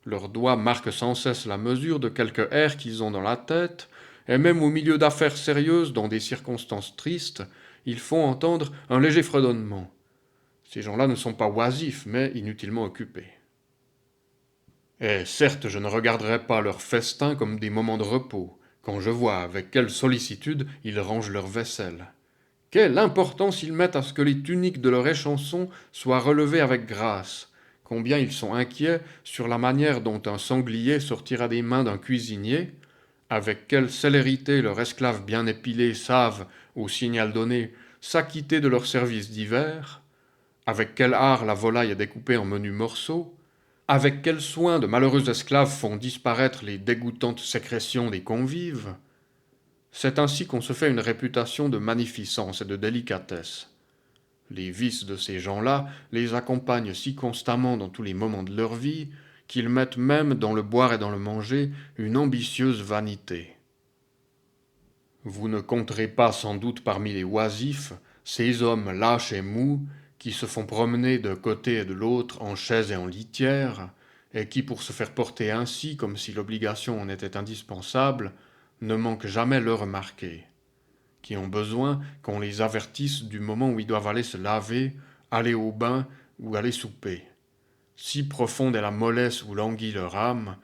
Leurs doigts marquent sans cesse la mesure de quelque air qu'ils ont dans la tête, et même au milieu d'affaires sérieuses, dans des circonstances tristes, ils font entendre un léger fredonnement. Ces gens-là ne sont pas oisifs, mais inutilement occupés. Et certes, je ne regarderai pas leurs festins comme des moments de repos, quand je vois avec quelle sollicitude ils rangent leur vaisselle. Quelle importance ils mettent à ce que les tuniques de leur échanson soient relevées avec grâce, combien ils sont inquiets sur la manière dont un sanglier sortira des mains d'un cuisinier, avec quelle célérité leurs esclaves bien épilés savent, au signal donné, s'acquitter de leurs services divers, avec quel art la volaille est découpée en menus morceaux, avec quel soin de malheureux esclaves font disparaître les dégoûtantes sécrétions des convives. C'est ainsi qu'on se fait une réputation de magnificence et de délicatesse. Les vices de ces gens-là les accompagnent si constamment dans tous les moments de leur vie qu'ils mettent même dans le boire et dans le manger une ambitieuse vanité. Vous ne compterez pas sans doute parmi les oisifs ces hommes lâches et mous qui se font promener de côté et de l'autre en chaise et en litière, et qui, pour se faire porter ainsi comme si l'obligation en était indispensable, ne manquent jamais le remarquer, qui ont besoin qu'on les avertisse du moment où ils doivent aller se laver, aller au bain ou aller souper. Si profonde est la mollesse où languit leur âme,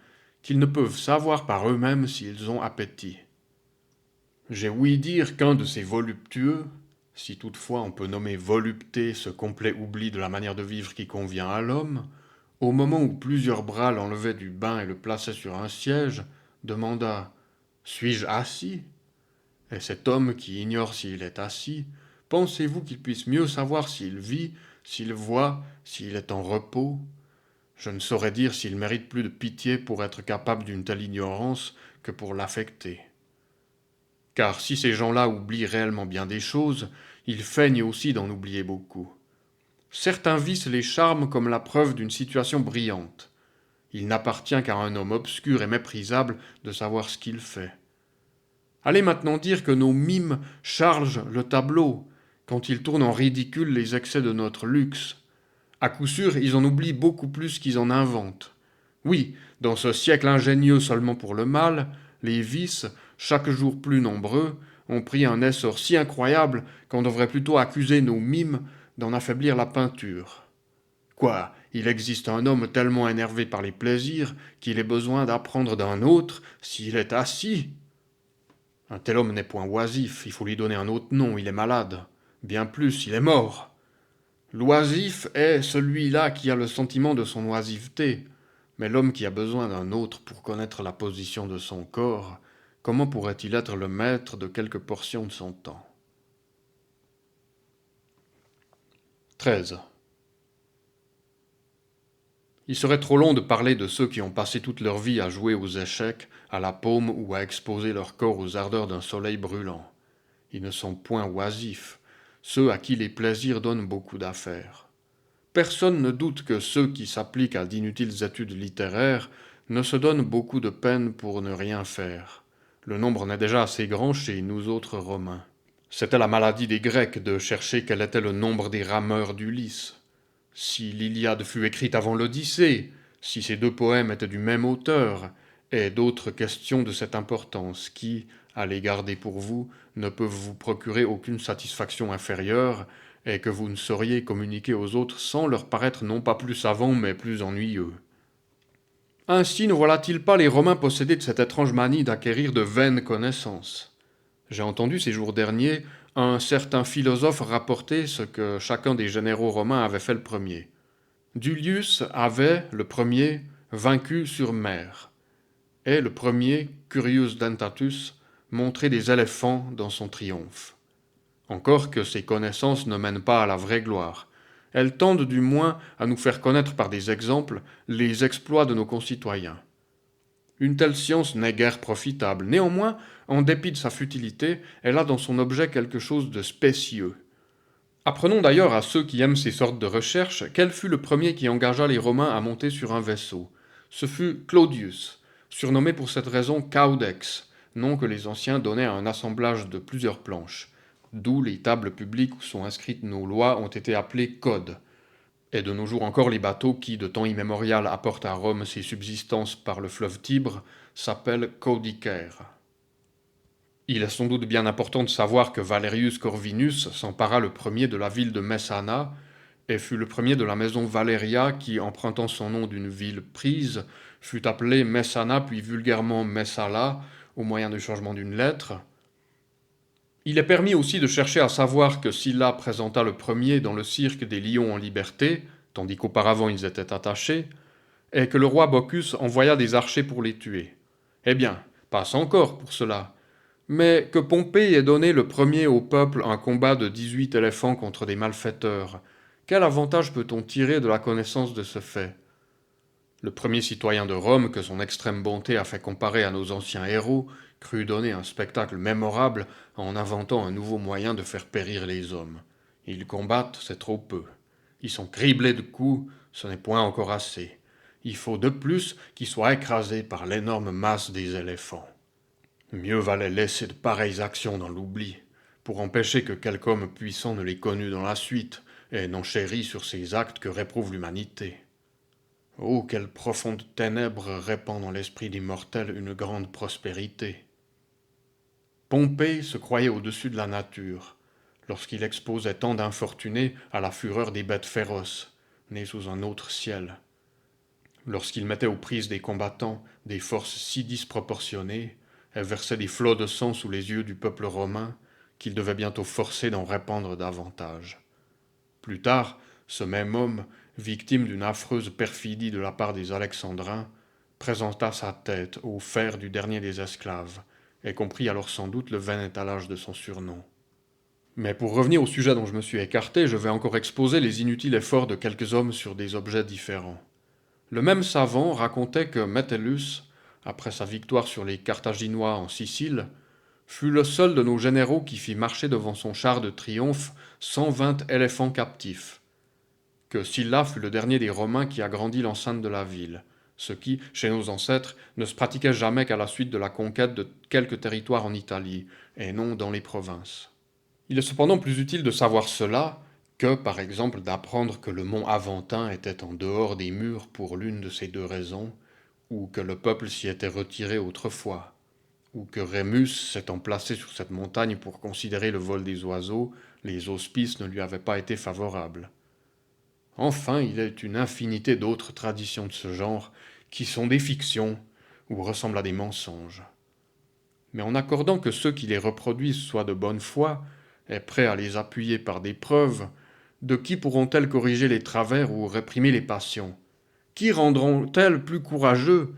qu'ils ne peuvent savoir par eux-mêmes s'ils ont appétit. J'ai ouï dire qu'un de ces voluptueux, si toutefois on peut nommer volupté ce complet oubli de la manière de vivre qui convient à l'homme, au moment où plusieurs bras l'enlevaient du bain et le plaçaient sur un siège, demanda « Suis-je assis ?» Et cet homme qui ignore s'il est assis, pensez-vous qu'il puisse mieux savoir s'il vit, s'il voit, s'il est en repos? Je ne saurais dire s'il mérite plus de pitié pour être capable d'une telle ignorance que pour l'affecter. Car si ces gens-là oublient réellement bien des choses, ils feignent aussi d'en oublier beaucoup. Certains vices les charment comme la preuve d'une situation brillante. Il n'appartient qu'à un homme obscur et méprisable de savoir ce qu'il fait. Allez maintenant dire que nos mimes chargent le tableau, quand ils tournent en ridicule les excès de notre luxe. À coup sûr, ils en oublient beaucoup plus qu'ils en inventent. Oui, dans ce siècle ingénieux seulement pour le mal, les vices, chaque jour plus nombreux, ont pris un essor si incroyable qu'on devrait plutôt accuser nos mimes d'en affaiblir la peinture. Quoi, il existe un homme tellement énervé par les plaisirs qu'il ait besoin d'apprendre d'un autre s'il est assis. Un tel homme n'est point oisif, il faut lui donner un autre nom, il est malade. Bien plus, il est mort. L'oisif est celui-là qui a le sentiment de son oisiveté, mais l'homme qui a besoin d'un autre pour connaître la position de son corps, comment pourrait-il être le maître de quelque portion de son temps? 13. Il serait trop long de parler de ceux qui ont passé toute leur vie à jouer aux échecs, à la paume ou à exposer leur corps aux ardeurs d'un soleil brûlant. Ils ne sont point oisifs, ceux à qui les plaisirs donnent beaucoup d'affaires. Personne ne doute que ceux qui s'appliquent à d'inutiles études littéraires ne se donnent beaucoup de peine pour ne rien faire. Le nombre n'est déjà assez grand chez nous autres Romains. C'était la maladie des Grecs de chercher quel était le nombre des rameurs d'Ulysse. Si l'Iliade fut écrite avant l'Odyssée, si ces deux poèmes étaient du même auteur, et d'autres questions de cette importance qui, à les garder pour vous, ne peuvent vous procurer aucune satisfaction inférieure, et que vous ne sauriez communiquer aux autres sans leur paraître non pas plus savants mais plus ennuyeux. Ainsi ne voilà-t-il pas les Romains possédés de cette étrange manie d'acquérir de vaines connaissances? J'ai entendu ces jours derniers un certain philosophe rapporter ce que chacun des généraux romains avait fait le premier. Dulius avait, le premier, vaincu sur mer, et le premier, Curius Dentatus, montré des éléphants dans son triomphe. Encore que ces connaissances ne mènent pas à la vraie gloire, elles tendent du moins à nous faire connaître par des exemples les exploits de nos concitoyens. Une telle science n'est guère profitable. Néanmoins, en dépit de sa futilité, elle a dans son objet quelque chose de spécieux. Apprenons d'ailleurs à ceux qui aiment ces sortes de recherches quel fut le premier qui engagea les Romains à monter sur un vaisseau. Ce fut Claudius, surnommé pour cette raison Caudex, nom que les anciens donnaient à un assemblage de plusieurs planches, d'où les tables publiques où sont inscrites nos lois ont été appelées codes. Et de nos jours encore, les bateaux qui, de temps immémorial, apportent à Rome ses subsistances par le fleuve Tibre s'appellent caudicaires. Il est sans doute bien important de savoir que Valerius Corvinus s'empara le premier de la ville de Messana et fut le premier de la maison Valeria qui, empruntant son nom d'une ville prise, fut appelée Messana puis vulgairement Messala au moyen du changement d'une lettre. Il est permis aussi de chercher à savoir que Sylla présenta le premier dans le cirque des lions en liberté, tandis qu'auparavant ils étaient attachés, et que le roi Bocchus envoya des archers pour les tuer. Eh bien, passe encore pour cela. Mais que Pompée ait donné le premier au peuple un combat de 18 éléphants contre des malfaiteurs, quel avantage peut-on tirer de la connaissance de ce fait? Le premier citoyen de Rome que son extrême bonté a fait comparer à nos anciens héros crut donner un spectacle mémorable en inventant un nouveau moyen de faire périr les hommes. Ils combattent, c'est trop peu. Ils sont criblés de coups, ce n'est point encore assez. Il faut de plus qu'ils soient écrasés par l'énorme masse des éléphants. Mieux valait laisser de pareilles actions dans l'oubli, pour empêcher que quelque homme puissant ne les connût dans la suite, et n'enchérit sur ces actes que réprouve l'humanité. Oh, quelle profonde ténèbre répand dans l'esprit des mortels une grande prospérité. Pompée se croyait au-dessus de la nature, lorsqu'il exposait tant d'infortunés à la fureur des bêtes féroces, nées sous un autre ciel. Lorsqu'il mettait aux prises des combattants des forces si disproportionnées, et versait des flots de sang sous les yeux du peuple romain, qu'il devait bientôt forcer d'en répandre davantage. Plus tard, ce même homme, victime d'une affreuse perfidie de la part des Alexandrins, présenta sa tête au fer du dernier des esclaves, et comprit alors sans doute le vain étalage de son surnom. Mais pour revenir au sujet dont je me suis écarté, je vais encore exposer les inutiles efforts de quelques hommes sur des objets différents. Le même savant racontait que Metellus, après sa victoire sur les Carthaginois en Sicile, fut le seul de nos généraux qui fit marcher devant son char de triomphe 120 éléphants captifs, que Sylla fut le dernier des Romains qui agrandit l'enceinte de la ville, ce qui, chez nos ancêtres, ne se pratiquait jamais qu'à la suite de la conquête de quelques territoires en Italie, et non dans les provinces. Il est cependant plus utile de savoir cela que, par exemple, d'apprendre que le mont Aventin était en dehors des murs pour l'une de ces deux raisons, ou que le peuple s'y était retiré autrefois, ou que Rémus, s'étant placé sur cette montagne pour considérer le vol des oiseaux, les auspices ne lui avaient pas été favorables. Enfin, il est une infinité d'autres traditions de ce genre qui sont des fictions ou ressemblent à des mensonges. Mais en accordant que ceux qui les reproduisent soient de bonne foi, et prêts à les appuyer par des preuves, de qui pourront-elles corriger les travers ou réprimer les passions? Qui rendront-elles plus courageux,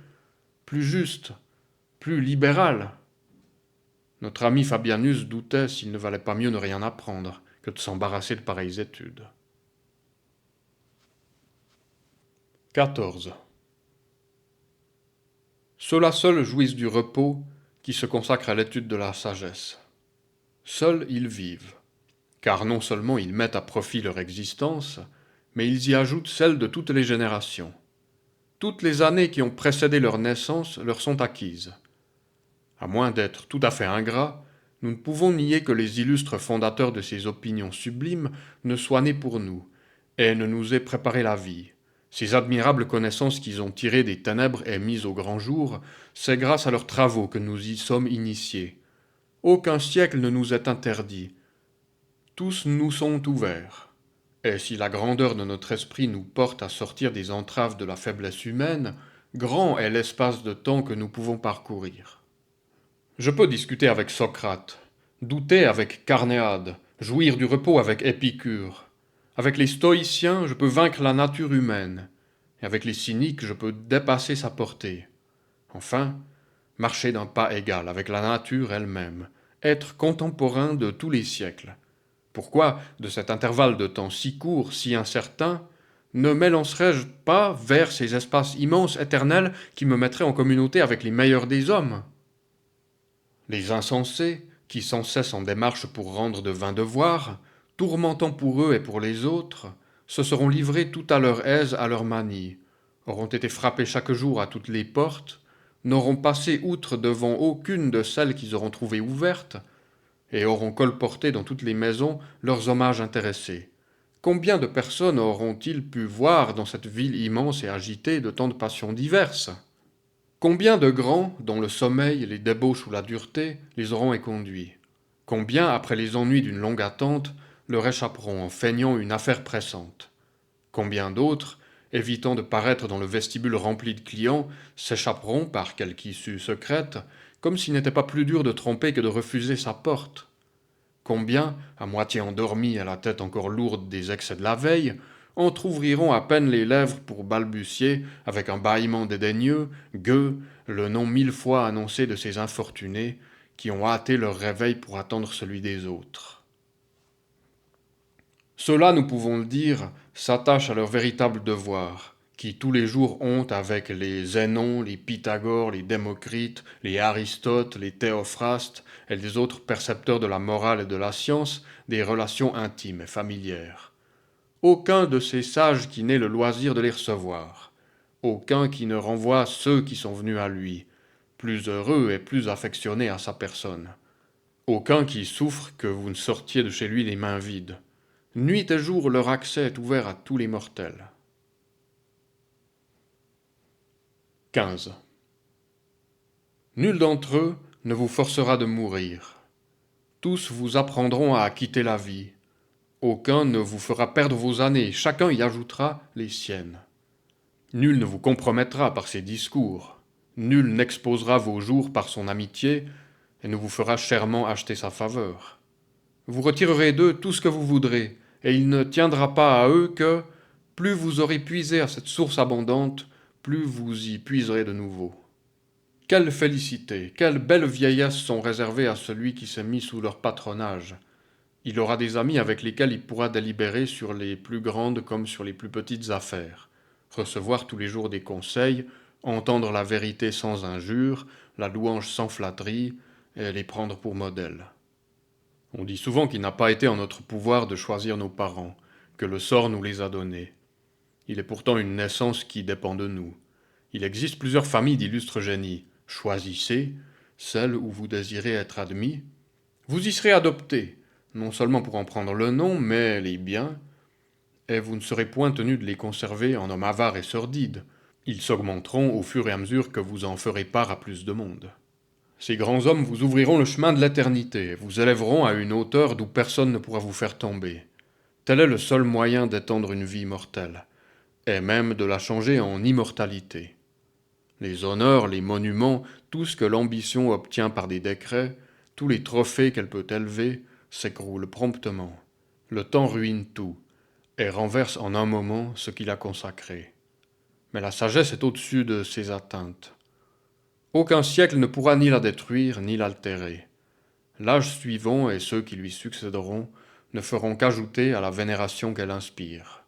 plus justes, plus libéral? Notre ami Fabianus doutait s'il ne valait pas mieux ne rien apprendre que de s'embarrasser de pareilles études. 14. Ceux-là seuls jouissent du repos qui se consacrent à l'étude de la sagesse. Seuls ils vivent, car non seulement ils mettent à profit leur existence, mais ils y ajoutent celle de toutes les générations. Toutes les années qui ont précédé leur naissance leur sont acquises. À moins d'être tout à fait ingrats, nous ne pouvons nier que les illustres fondateurs de ces opinions sublimes ne soient nés pour nous, et ne nous aient préparé la vie. Ces admirables connaissances qu'ils ont tirées des ténèbres et mises au grand jour, c'est grâce à leurs travaux que nous y sommes initiés. Aucun siècle ne nous est interdit. Tous nous sont ouverts. Et si la grandeur de notre esprit nous porte à sortir des entraves de la faiblesse humaine, grand est l'espace de temps que nous pouvons parcourir. Je peux discuter avec Socrate, douter avec Carnéade, jouir du repos avec Épicure. Avec les stoïciens, je peux vaincre la nature humaine, et avec les cyniques, je peux dépasser sa portée. Enfin, marcher d'un pas égal avec la nature elle-même, être contemporain de tous les siècles. Pourquoi, de cet intervalle de temps si court, si incertain, ne m'élancerais-je pas vers ces espaces immenses éternels qui me mettraient en communauté avec les meilleurs des hommes? Les insensés, qui sans cesse en démarche pour rendre de vains devoirs, tourmentant pour eux et pour les autres, se seront livrés tout à leur aise à leur manie, auront été frappés chaque jour à toutes les portes, n'auront passé outre devant aucune de celles qu'ils auront trouvées ouvertes, et auront colporté dans toutes les maisons leurs hommages intéressés. Combien de personnes auront-ils pu voir dans cette ville immense et agitée de tant de passions diverses? Combien de grands, dont le sommeil, les débauches ou la dureté, les auront éconduits? Combien, après les ennuis d'une longue attente, leur échapperont en feignant une affaire pressante? Combien d'autres, évitant de paraître dans le vestibule rempli de clients, s'échapperont par quelque issue secrète, comme s'il n'était pas plus dur de tromper que de refuser sa porte? Combien, à moitié endormis et la tête encore lourde des excès de la veille, entr'ouvriront à peine les lèvres pour balbutier, avec un bâillement dédaigneux, gueux, le nom 1000 fois annoncé de ces infortunés, qui ont hâté leur réveil pour attendre celui des autres. Ceux-là, nous pouvons le dire, s'attachent à leur véritable devoir, qui tous les jours ont avec les Zénon, les Pythagore, les Démocrite, les Aristote, les Théophrastes et les autres percepteurs de la morale et de la science des relations intimes et familières. Aucun de ces sages qui n'ait le loisir de les recevoir, aucun qui ne renvoie ceux qui sont venus à lui, plus heureux et plus affectionnés à sa personne, aucun qui souffre que vous ne sortiez de chez lui les mains vides. Nuit et jour leur accès est ouvert à tous les mortels. 15. Nul d'entre eux ne vous forcera de mourir, Tous vous apprendront à quitter la vie. Aucun ne vous fera perdre vos années, chacun y ajoutera les siennes. Nul ne vous compromettra par ses discours, nul n'exposera vos jours par son amitié et ne vous fera chèrement acheter sa faveur. Vous retirerez d'eux tout ce que vous voudrez, et il ne tiendra pas à eux que, plus vous aurez puisé à cette source abondante, plus vous y puiserez de nouveau. Quelle félicité, quelles belles vieillesses sont réservées à celui qui s'est mis sous leur patronage. Il aura des amis avec lesquels il pourra délibérer sur les plus grandes comme sur les plus petites affaires, recevoir tous les jours des conseils, entendre la vérité sans injure, la louange sans flatterie, et les prendre pour modèles. On dit souvent qu'il n'a pas été en notre pouvoir de choisir nos parents, que le sort nous les a donnés. Il est pourtant une naissance qui dépend de nous. Il existe plusieurs familles d'illustres génies. Choisissez celle où vous désirez être admis. Vous y serez adopté, non seulement pour en prendre le nom, mais les biens, et vous ne serez point tenu de les conserver en homme avare et sordide. Ils s'augmenteront au fur et à mesure que vous en ferez part à plus de monde. Ces grands hommes vous ouvriront le chemin de l'éternité, vous élèveront à une hauteur d'où personne ne pourra vous faire tomber. Tel est le seul moyen d'étendre une vie mortelle, et même de la changer en immortalité. Les honneurs, les monuments, tout ce que l'ambition obtient par des décrets, tous les trophées qu'elle peut élever, s'écroulent promptement. Le temps ruine tout, et renverse en un moment ce qu'il a consacré. Mais la sagesse est au-dessus de ces atteintes. Aucun siècle ne pourra ni la détruire, ni l'altérer. L'âge suivant et ceux qui lui succéderont ne feront qu'ajouter à la vénération qu'elle inspire.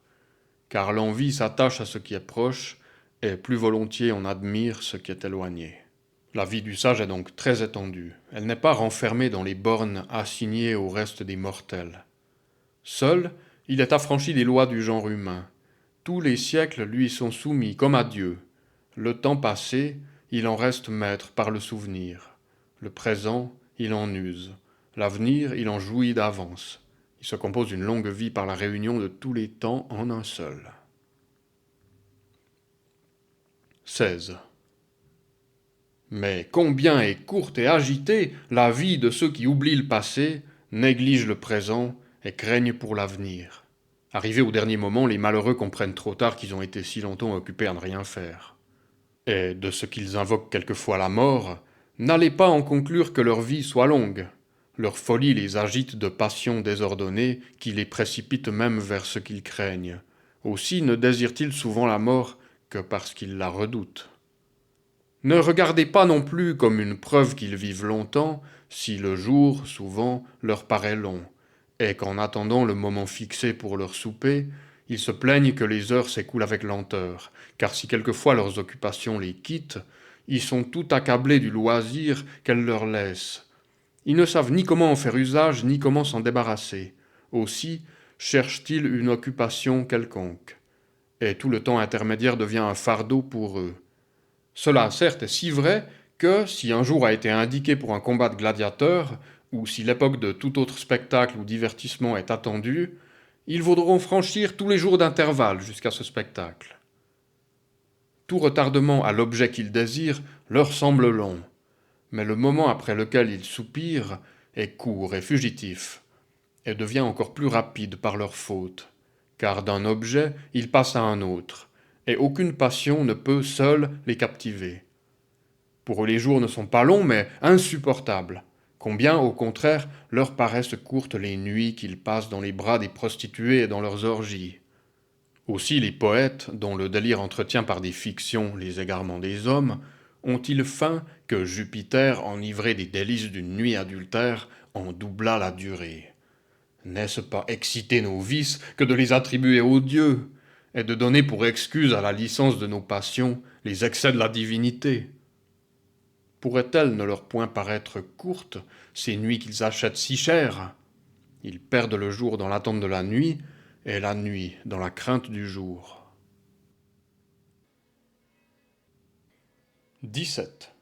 Car l'envie s'attache à ce qui est proche, et plus volontiers on admire ce qui est éloigné. La vie du sage est donc très étendue. Elle n'est pas renfermée dans les bornes assignées au reste des mortels. Seul, il est affranchi des lois du genre humain. Tous les siècles lui sont soumis comme à Dieu. Le temps passé, il en reste maître par le souvenir. Le présent, il en use. L'avenir, il en jouit d'avance. Il se compose une longue vie par la réunion de tous les temps en un seul. 16. Mais combien est courte et agitée la vie de ceux qui oublient le passé, négligent le présent et craignent pour l'avenir. Arrivés au dernier moment, les malheureux comprennent trop tard qu'ils ont été si longtemps occupés à ne rien faire. Et de ce qu'ils invoquent quelquefois la mort, n'allez pas en conclure que leur vie soit longue. Leur folie les agite de passions désordonnées qui les précipitent même vers ce qu'ils craignent. Aussi ne désirent-ils souvent la mort que parce qu'ils la redoutent. Ne regardez pas non plus comme une preuve qu'ils vivent longtemps, si le jour, souvent, leur paraît long, et qu'en attendant le moment fixé pour leur souper, ils se plaignent que les heures s'écoulent avec lenteur, car si quelquefois leurs occupations les quittent, ils sont tout accablés du loisir qu'elles leur laissent. Ils ne savent ni comment en faire usage, ni comment s'en débarrasser. Aussi cherchent-ils une occupation quelconque, et tout le temps intermédiaire devient un fardeau pour eux. Cela, certes, est si vrai que, si un jour a été indiqué pour un combat de gladiateurs, ou si l'époque de tout autre spectacle ou divertissement est attendue, ils voudront franchir tous les jours d'intervalle jusqu'à ce spectacle. Tout retardement à l'objet qu'ils désirent leur semble long, mais le moment après lequel ils soupirent est court et fugitif, et devient encore plus rapide par leur faute, car d'un objet ils passent à un autre, et aucune passion ne peut seule les captiver. Pour eux les jours ne sont pas longs, mais insupportables. Combien, au contraire, leur paraissent courtes les nuits qu'ils passent dans les bras des prostituées et dans leurs orgies. Aussi les poètes, dont le délire entretient par des fictions les égarements des hommes, ont-ils faim que Jupiter, enivré des délices d'une nuit adultère, en doubla la durée. N'est-ce pas exciter nos vices que de les attribuer aux dieux, et de donner pour excuse à la licence de nos passions les excès de la divinité? Pourraient-elles ne leur point paraître courtes, ces nuits qu'ils achètent si cher? Ils perdent le jour dans l'attente de la nuit, et la nuit dans la crainte du jour. 17.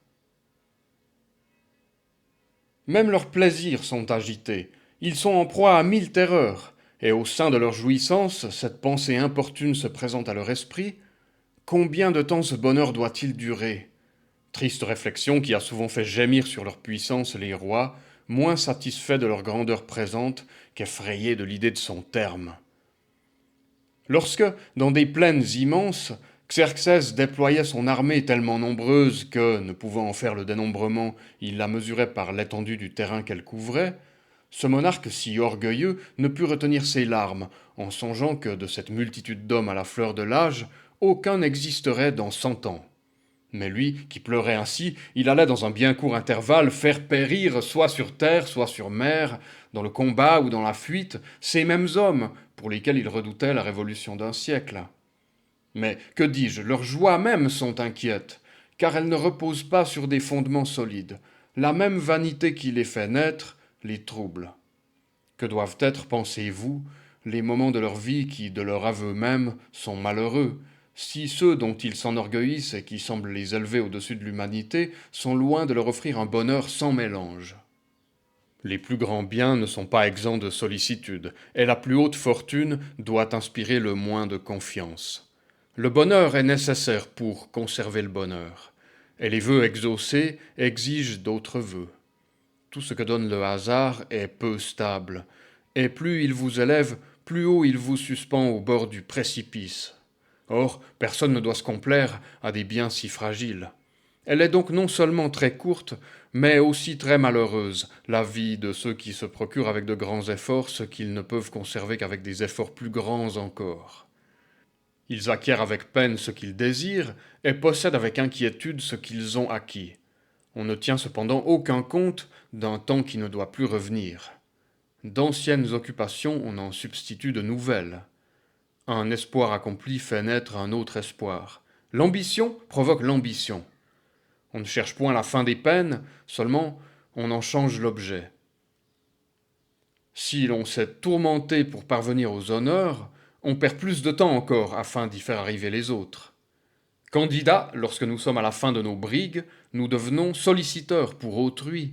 Même leurs plaisirs sont agités, ils sont en proie à 1000 terreurs, et au sein de leur jouissance, cette pensée importune se présente à leur esprit. Combien de temps ce bonheur doit-il durer? Triste réflexion qui a souvent fait gémir sur leur puissance les rois, moins satisfaits de leur grandeur présente qu'effrayés de l'idée de son terme. Lorsque, dans des plaines immenses, Xerxès déployait son armée tellement nombreuse que, ne pouvant en faire le dénombrement, il la mesurait par l'étendue du terrain qu'elle couvrait, ce monarque si orgueilleux ne put retenir ses larmes, en songeant que de cette multitude d'hommes à la fleur de l'âge, aucun n'existerait dans 100 ans. Mais lui, qui pleurait ainsi, il allait dans un bien court intervalle faire périr, soit sur terre, soit sur mer, dans le combat ou dans la fuite, ces mêmes hommes, pour lesquels il redoutait la révolution d'un siècle. Mais, que dis-je, leurs joies mêmes sont inquiètes, car elles ne reposent pas sur des fondements solides. La même vanité qui les fait naître les trouble. Que doivent être, pensez-vous, les moments de leur vie qui, de leur aveu même, sont malheureux, si ceux dont ils s'enorgueillissent et qui semblent les élever au-dessus de l'humanité sont loin de leur offrir un bonheur sans mélange. Les plus grands biens ne sont pas exempts de sollicitude, et la plus haute fortune doit inspirer le moins de confiance. Le bonheur est nécessaire pour conserver le bonheur, et les vœux exaucés exigent d'autres vœux. Tout ce que donne le hasard est peu stable, et plus il vous élève, plus haut il vous suspend au bord du précipice. Or, personne ne doit se complaire à des biens si fragiles. Elle est donc non seulement très courte, mais aussi très malheureuse, la vie de ceux qui se procurent avec de grands efforts ce qu'ils ne peuvent conserver qu'avec des efforts plus grands encore. Ils acquièrent avec peine ce qu'ils désirent, et possèdent avec inquiétude ce qu'ils ont acquis. On ne tient cependant aucun compte d'un temps qui ne doit plus revenir. D'anciennes occupations, on en substitue de nouvelles. Un espoir accompli fait naître un autre espoir. L'ambition provoque l'ambition. On ne cherche point la fin des peines, seulement on en change l'objet. Si l'on s'est tourmenté pour parvenir aux honneurs, on perd plus de temps encore afin d'y faire arriver les autres. Candidats, lorsque nous sommes à la fin de nos brigues, nous devenons solliciteurs pour autrui.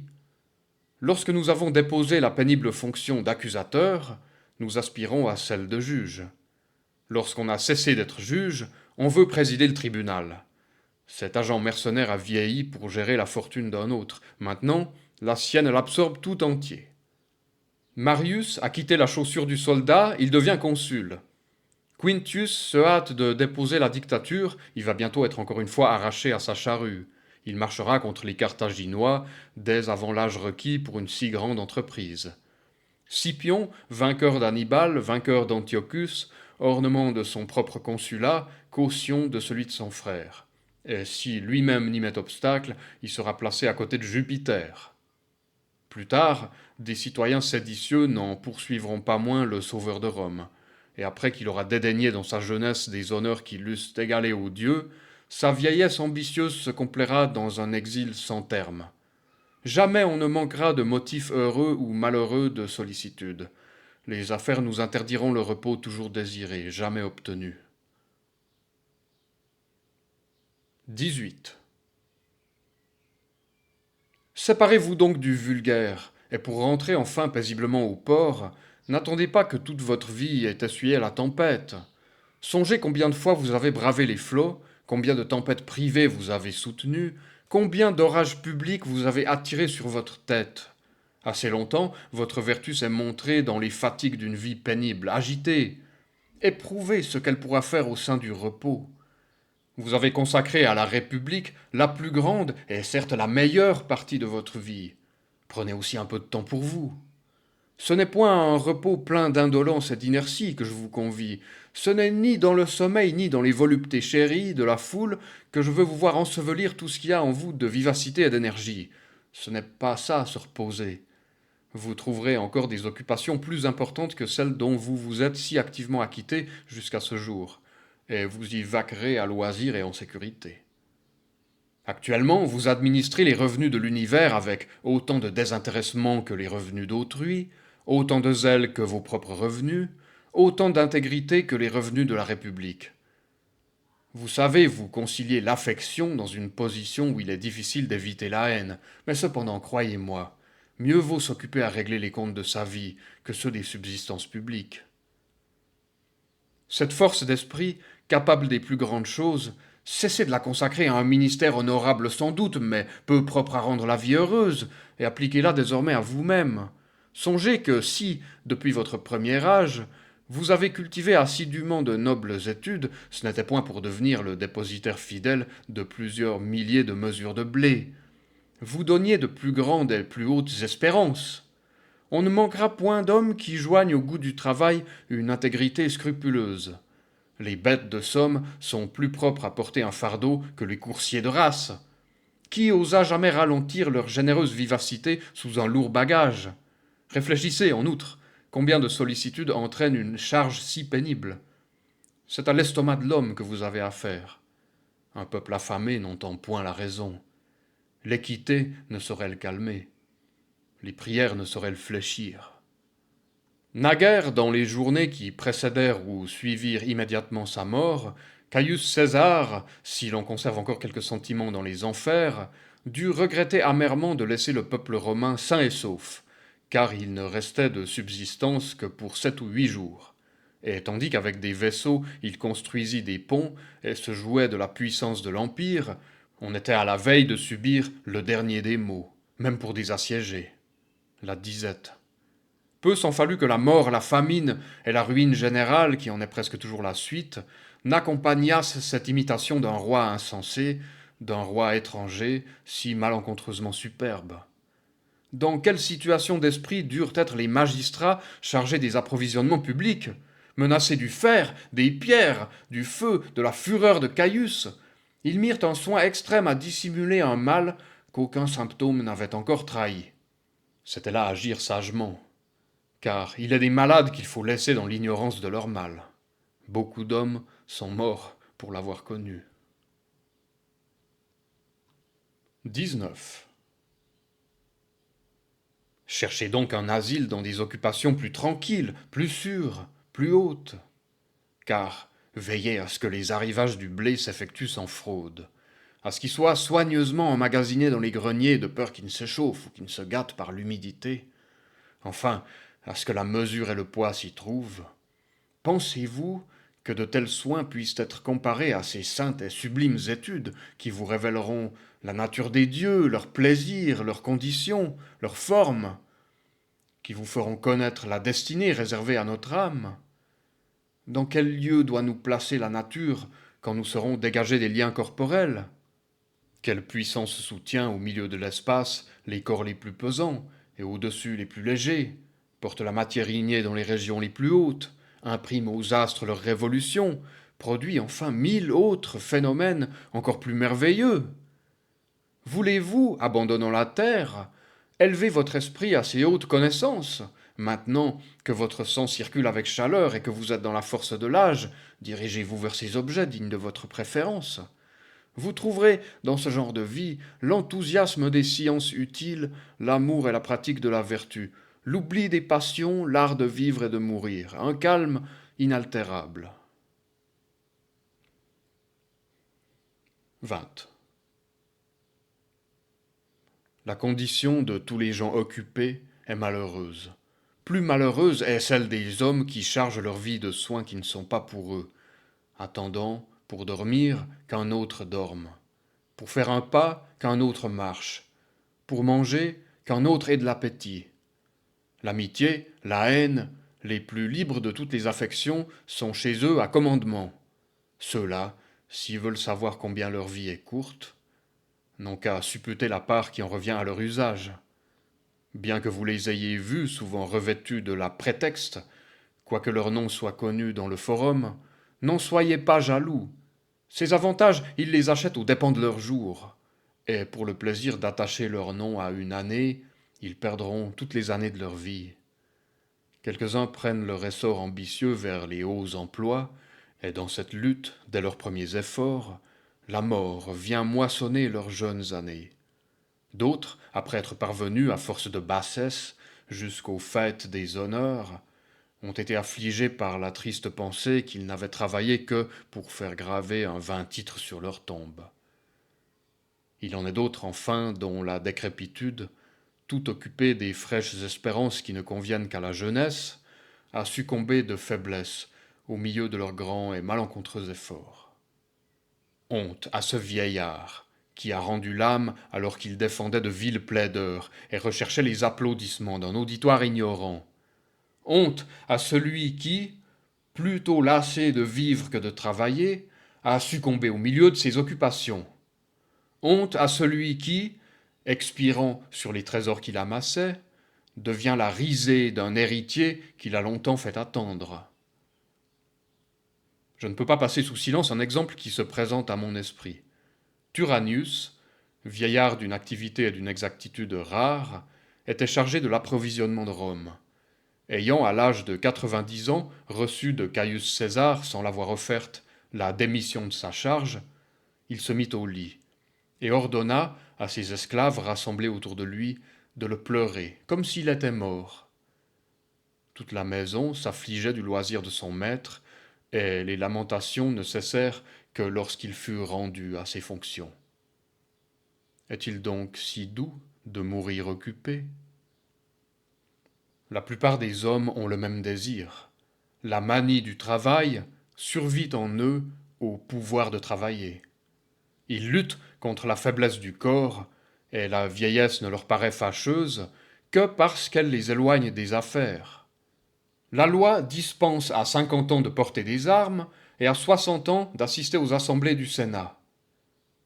Lorsque nous avons déposé la pénible fonction d'accusateur, nous aspirons à celle de juge. Lorsqu'on a cessé d'être juge, on veut présider le tribunal. Cet agent mercenaire a vieilli pour gérer la fortune d'un autre. Maintenant, la sienne l'absorbe tout entier. Marius a quitté la chaussure du soldat, il devient consul. Quintius se hâte de déposer la dictature, il va bientôt être encore une fois arraché à sa charrue. Il marchera contre les Carthaginois dès avant l'âge requis pour une si grande entreprise. Scipion, vainqueur d'Hannibal, vainqueur d'Antiochus, ornement de son propre consulat, caution de celui de son frère. Et si lui-même n'y met obstacle, il sera placé à côté de Jupiter. Plus tard, des citoyens séditieux n'en poursuivront pas moins le sauveur de Rome, et après qu'il aura dédaigné dans sa jeunesse des honneurs qui l'eussent égalé aux dieux, sa vieillesse ambitieuse se complaira dans un exil sans terme. Jamais on ne manquera de motifs heureux ou malheureux de sollicitude. Les affaires nous interdiront le repos toujours désiré, jamais obtenu. 18. Séparez-vous donc du vulgaire, et pour rentrer enfin paisiblement au port, n'attendez pas que toute votre vie ait essuyé la tempête. Songez combien de fois vous avez bravé les flots, combien de tempêtes privées vous avez soutenues, combien d'orages publics vous avez attirés sur votre tête. Assez longtemps, votre vertu s'est montrée dans les fatigues d'une vie pénible, agitée. Éprouvez ce qu'elle pourra faire au sein du repos. Vous avez consacré à la République la plus grande et certes la meilleure partie de votre vie. Prenez aussi un peu de temps pour vous. Ce n'est point à un repos plein d'indolence et d'inertie que je vous convie. Ce n'est ni dans le sommeil ni dans les voluptés chéries de la foule que je veux vous voir ensevelir tout ce qu'il y a en vous de vivacité et d'énergie. Ce n'est pas ça, se reposer. Vous trouverez encore des occupations plus importantes que celles dont vous vous êtes si activement acquitté jusqu'à ce jour, et vous y vaquerez à loisir et en sécurité. Actuellement, vous administrez les revenus de l'univers avec autant de désintéressement que les revenus d'autrui, autant de zèle que vos propres revenus, autant d'intégrité que les revenus de la République. Vous savez vous concilier l'affection dans une position où il est difficile d'éviter la haine, mais cependant, croyez-moi, mieux vaut s'occuper à régler les comptes de sa vie que ceux des subsistances publiques. Cette force d'esprit, capable des plus grandes choses, Cessez de la consacrer à un ministère honorable sans doute, mais peu propre à rendre la vie heureuse, et appliquez-la désormais à vous-même. Songez que si, depuis votre premier âge, vous avez cultivé assidûment de nobles études, ce n'était point pour devenir le dépositaire fidèle de plusieurs milliers de mesures de blé. Vous donniez de plus grandes et plus hautes espérances. On ne manquera point d'hommes qui joignent au goût du travail une intégrité scrupuleuse. Les bêtes de somme sont plus propres à porter un fardeau que les coursiers de race. Qui osa jamais ralentir leur généreuse vivacité sous un lourd bagage? Réfléchissez, en outre, combien de sollicitudes entraîne une charge si pénible. C'est à l'estomac de l'homme que vous avez affaire. Un peuple affamé n'entend point la raison. L'équité ne saurait le calmer. Les prières ne sauraient le fléchir. Naguère, dans les journées qui précédèrent ou suivirent immédiatement sa mort, Caius César, si l'on conserve encore quelques sentiments dans les enfers, dut regretter amèrement de laisser le peuple romain sain et sauf, car il ne restait de subsistance que pour 7 ou 8 jours. Et tandis qu'avec des vaisseaux il construisit des ponts et se jouait de la puissance de l'Empire, on était à la veille de subir le dernier des maux, même pour des assiégés, la disette. Peu s'en fallut que la mort, la famine et la ruine générale, qui en est presque toujours la suite, n'accompagnassent cette imitation d'un roi insensé, d'un roi étranger, si malencontreusement superbe. Dans quelle situation d'esprit durent être les magistrats chargés des approvisionnements publics, menacés du fer, des pierres, du feu, de la fureur de Caius? Ils mirent un soin extrême à dissimuler un mal qu'aucun symptôme n'avait encore trahi. C'était là agir sagement, car il est des malades qu'il faut laisser dans l'ignorance de leur mal. Beaucoup d'hommes sont morts pour l'avoir connu. 19. Cherchez donc un asile dans des occupations plus tranquilles, plus sûres, plus hautes. Car veillez à ce que les arrivages du blé s'effectuent sans fraude, à ce qu'il soit soigneusement emmagasiné dans les greniers de peur qu'il ne s'échauffe ou qu'il ne se gâte par l'humidité. Enfin, à ce que la mesure et le poids s'y trouvent. Pensez-vous que de tels soins puissent être comparés à ces saintes et sublimes études qui vous révéleront la nature des dieux, leurs plaisirs, leurs conditions, leurs formes, qui vous feront connaître la destinée réservée à notre âme? Dans quel lieu doit nous placer la nature quand nous serons dégagés des liens corporels? Quelle puissance soutient au milieu de l'espace les corps les plus pesants et au-dessus les plus légers, porte la matière ignée dans les régions les plus hautes, imprime aux astres leurs révolutions, produit enfin 1000 autres phénomènes encore plus merveilleux? Voulez-vous, abandonnant la terre, élever votre esprit à ces hautes connaissances? Maintenant que votre sang circule avec chaleur et que vous êtes dans la force de l'âge, dirigez-vous vers ces objets dignes de votre préférence. Vous trouverez dans ce genre de vie l'enthousiasme des sciences utiles, l'amour et la pratique de la vertu, l'oubli des passions, l'art de vivre et de mourir, un calme inaltérable. 20. La condition de tous les gens occupés est malheureuse. Plus malheureuse est celle des hommes qui chargent leur vie de soins qui ne sont pas pour eux, attendant, pour dormir, qu'un autre dorme, pour faire un pas, qu'un autre marche, pour manger, qu'un autre ait de l'appétit. L'amitié, la haine, les plus libres de toutes les affections sont chez eux à commandement. Ceux-là, s'ils veulent savoir combien leur vie est courte, n'ont qu'à supputer la part qui en revient à leur usage. Bien que vous les ayez vus souvent revêtus de la prétexte, quoique leur nom soit connu dans le forum, n'en soyez pas jaloux. Ces avantages, ils les achètent aux dépens de leur jour, et pour le plaisir d'attacher leur nom à une année, ils perdront toutes les années de leur vie. Quelques-uns prennent leur essor ambitieux vers les hauts emplois, et dans cette lutte, dès leurs premiers efforts, la mort vient moissonner leurs jeunes années. D'autres, après être parvenus, à force de bassesse, jusqu'au faîte des honneurs, ont été affligés par la triste pensée qu'ils n'avaient travaillé que pour faire graver un vain titre sur leur tombe. Il en est d'autres, enfin, dont la décrépitude, tout occupée des fraîches espérances qui ne conviennent qu'à la jeunesse, a succombé de faiblesse au milieu de leurs grands et malencontreux efforts. Honte à ce vieillard qui a rendu l'âme alors qu'il défendait de vils plaideurs et recherchait les applaudissements d'un auditoire ignorant. Honte à celui qui, plutôt lassé de vivre que de travailler, a succombé au milieu de ses occupations. Honte à celui qui, expirant sur les trésors qu'il amassait, devient la risée d'un héritier qu'il a longtemps fait attendre. Je ne peux pas passer sous silence un exemple qui se présente à mon esprit. Turanius, vieillard d'une activité et d'une exactitude rares, était chargé de l'approvisionnement de Rome. Ayant, à l'âge de 90 ans, reçu de Caius César, sans l'avoir offerte, la démission de sa charge, il se mit au lit, et ordonna à ses esclaves rassemblés autour de lui de le pleurer, comme s'il était mort. Toute la maison s'affligeait du loisir de son maître, et les lamentations ne cessèrent que lorsqu'il fut rendu à ses fonctions. Est-il donc si doux de mourir occupé? La plupart des hommes ont le même désir. La manie du travail survit en eux au pouvoir de travailler. Ils luttent contre la faiblesse du corps, et la vieillesse ne leur paraît fâcheuse que parce qu'elle les éloigne des affaires. La loi dispense à 50 ans de porter des armes et à 60 ans d'assister aux assemblées du Sénat.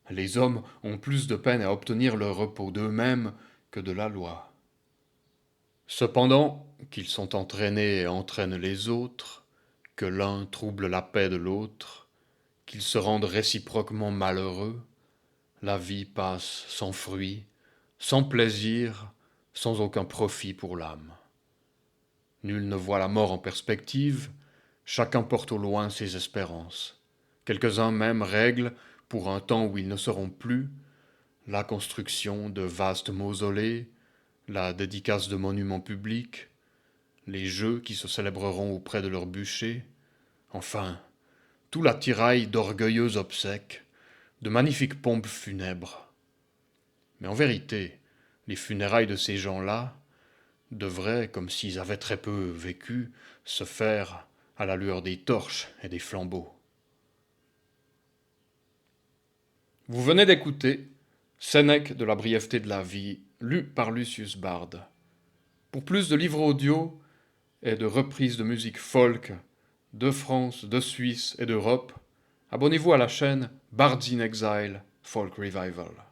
Les hommes ont plus de peine à obtenir le repos d'eux-mêmes que de la loi. Cependant, qu'ils sont entraînés et entraînent les autres, que l'un trouble la paix de l'autre, qu'ils se rendent réciproquement malheureux, la vie passe sans fruit, sans plaisir, sans aucun profit pour l'âme. Nul ne voit la mort en perspective, chacun porte au loin ses espérances. Quelques-uns même règlent, pour un temps où ils ne seront plus, la construction de vastes mausolées, la dédicace de monuments publics, les jeux qui se célébreront auprès de leur bûcher, enfin, tout l'attirail d'orgueilleux obsèques, de magnifiques pompes funèbres. Mais en vérité, les funérailles de ces gens-là devraient, comme s'ils avaient très peu vécu, se faire à la lueur des torches et des flambeaux. Vous venez d'écouter Sénèque de la brièveté de la vie, lu par Lucius Bard. Pour plus de livres audio et de reprises de musique folk de France, de Suisse et d'Europe, abonnez-vous à la chaîne Bards in Exile Folk Revival.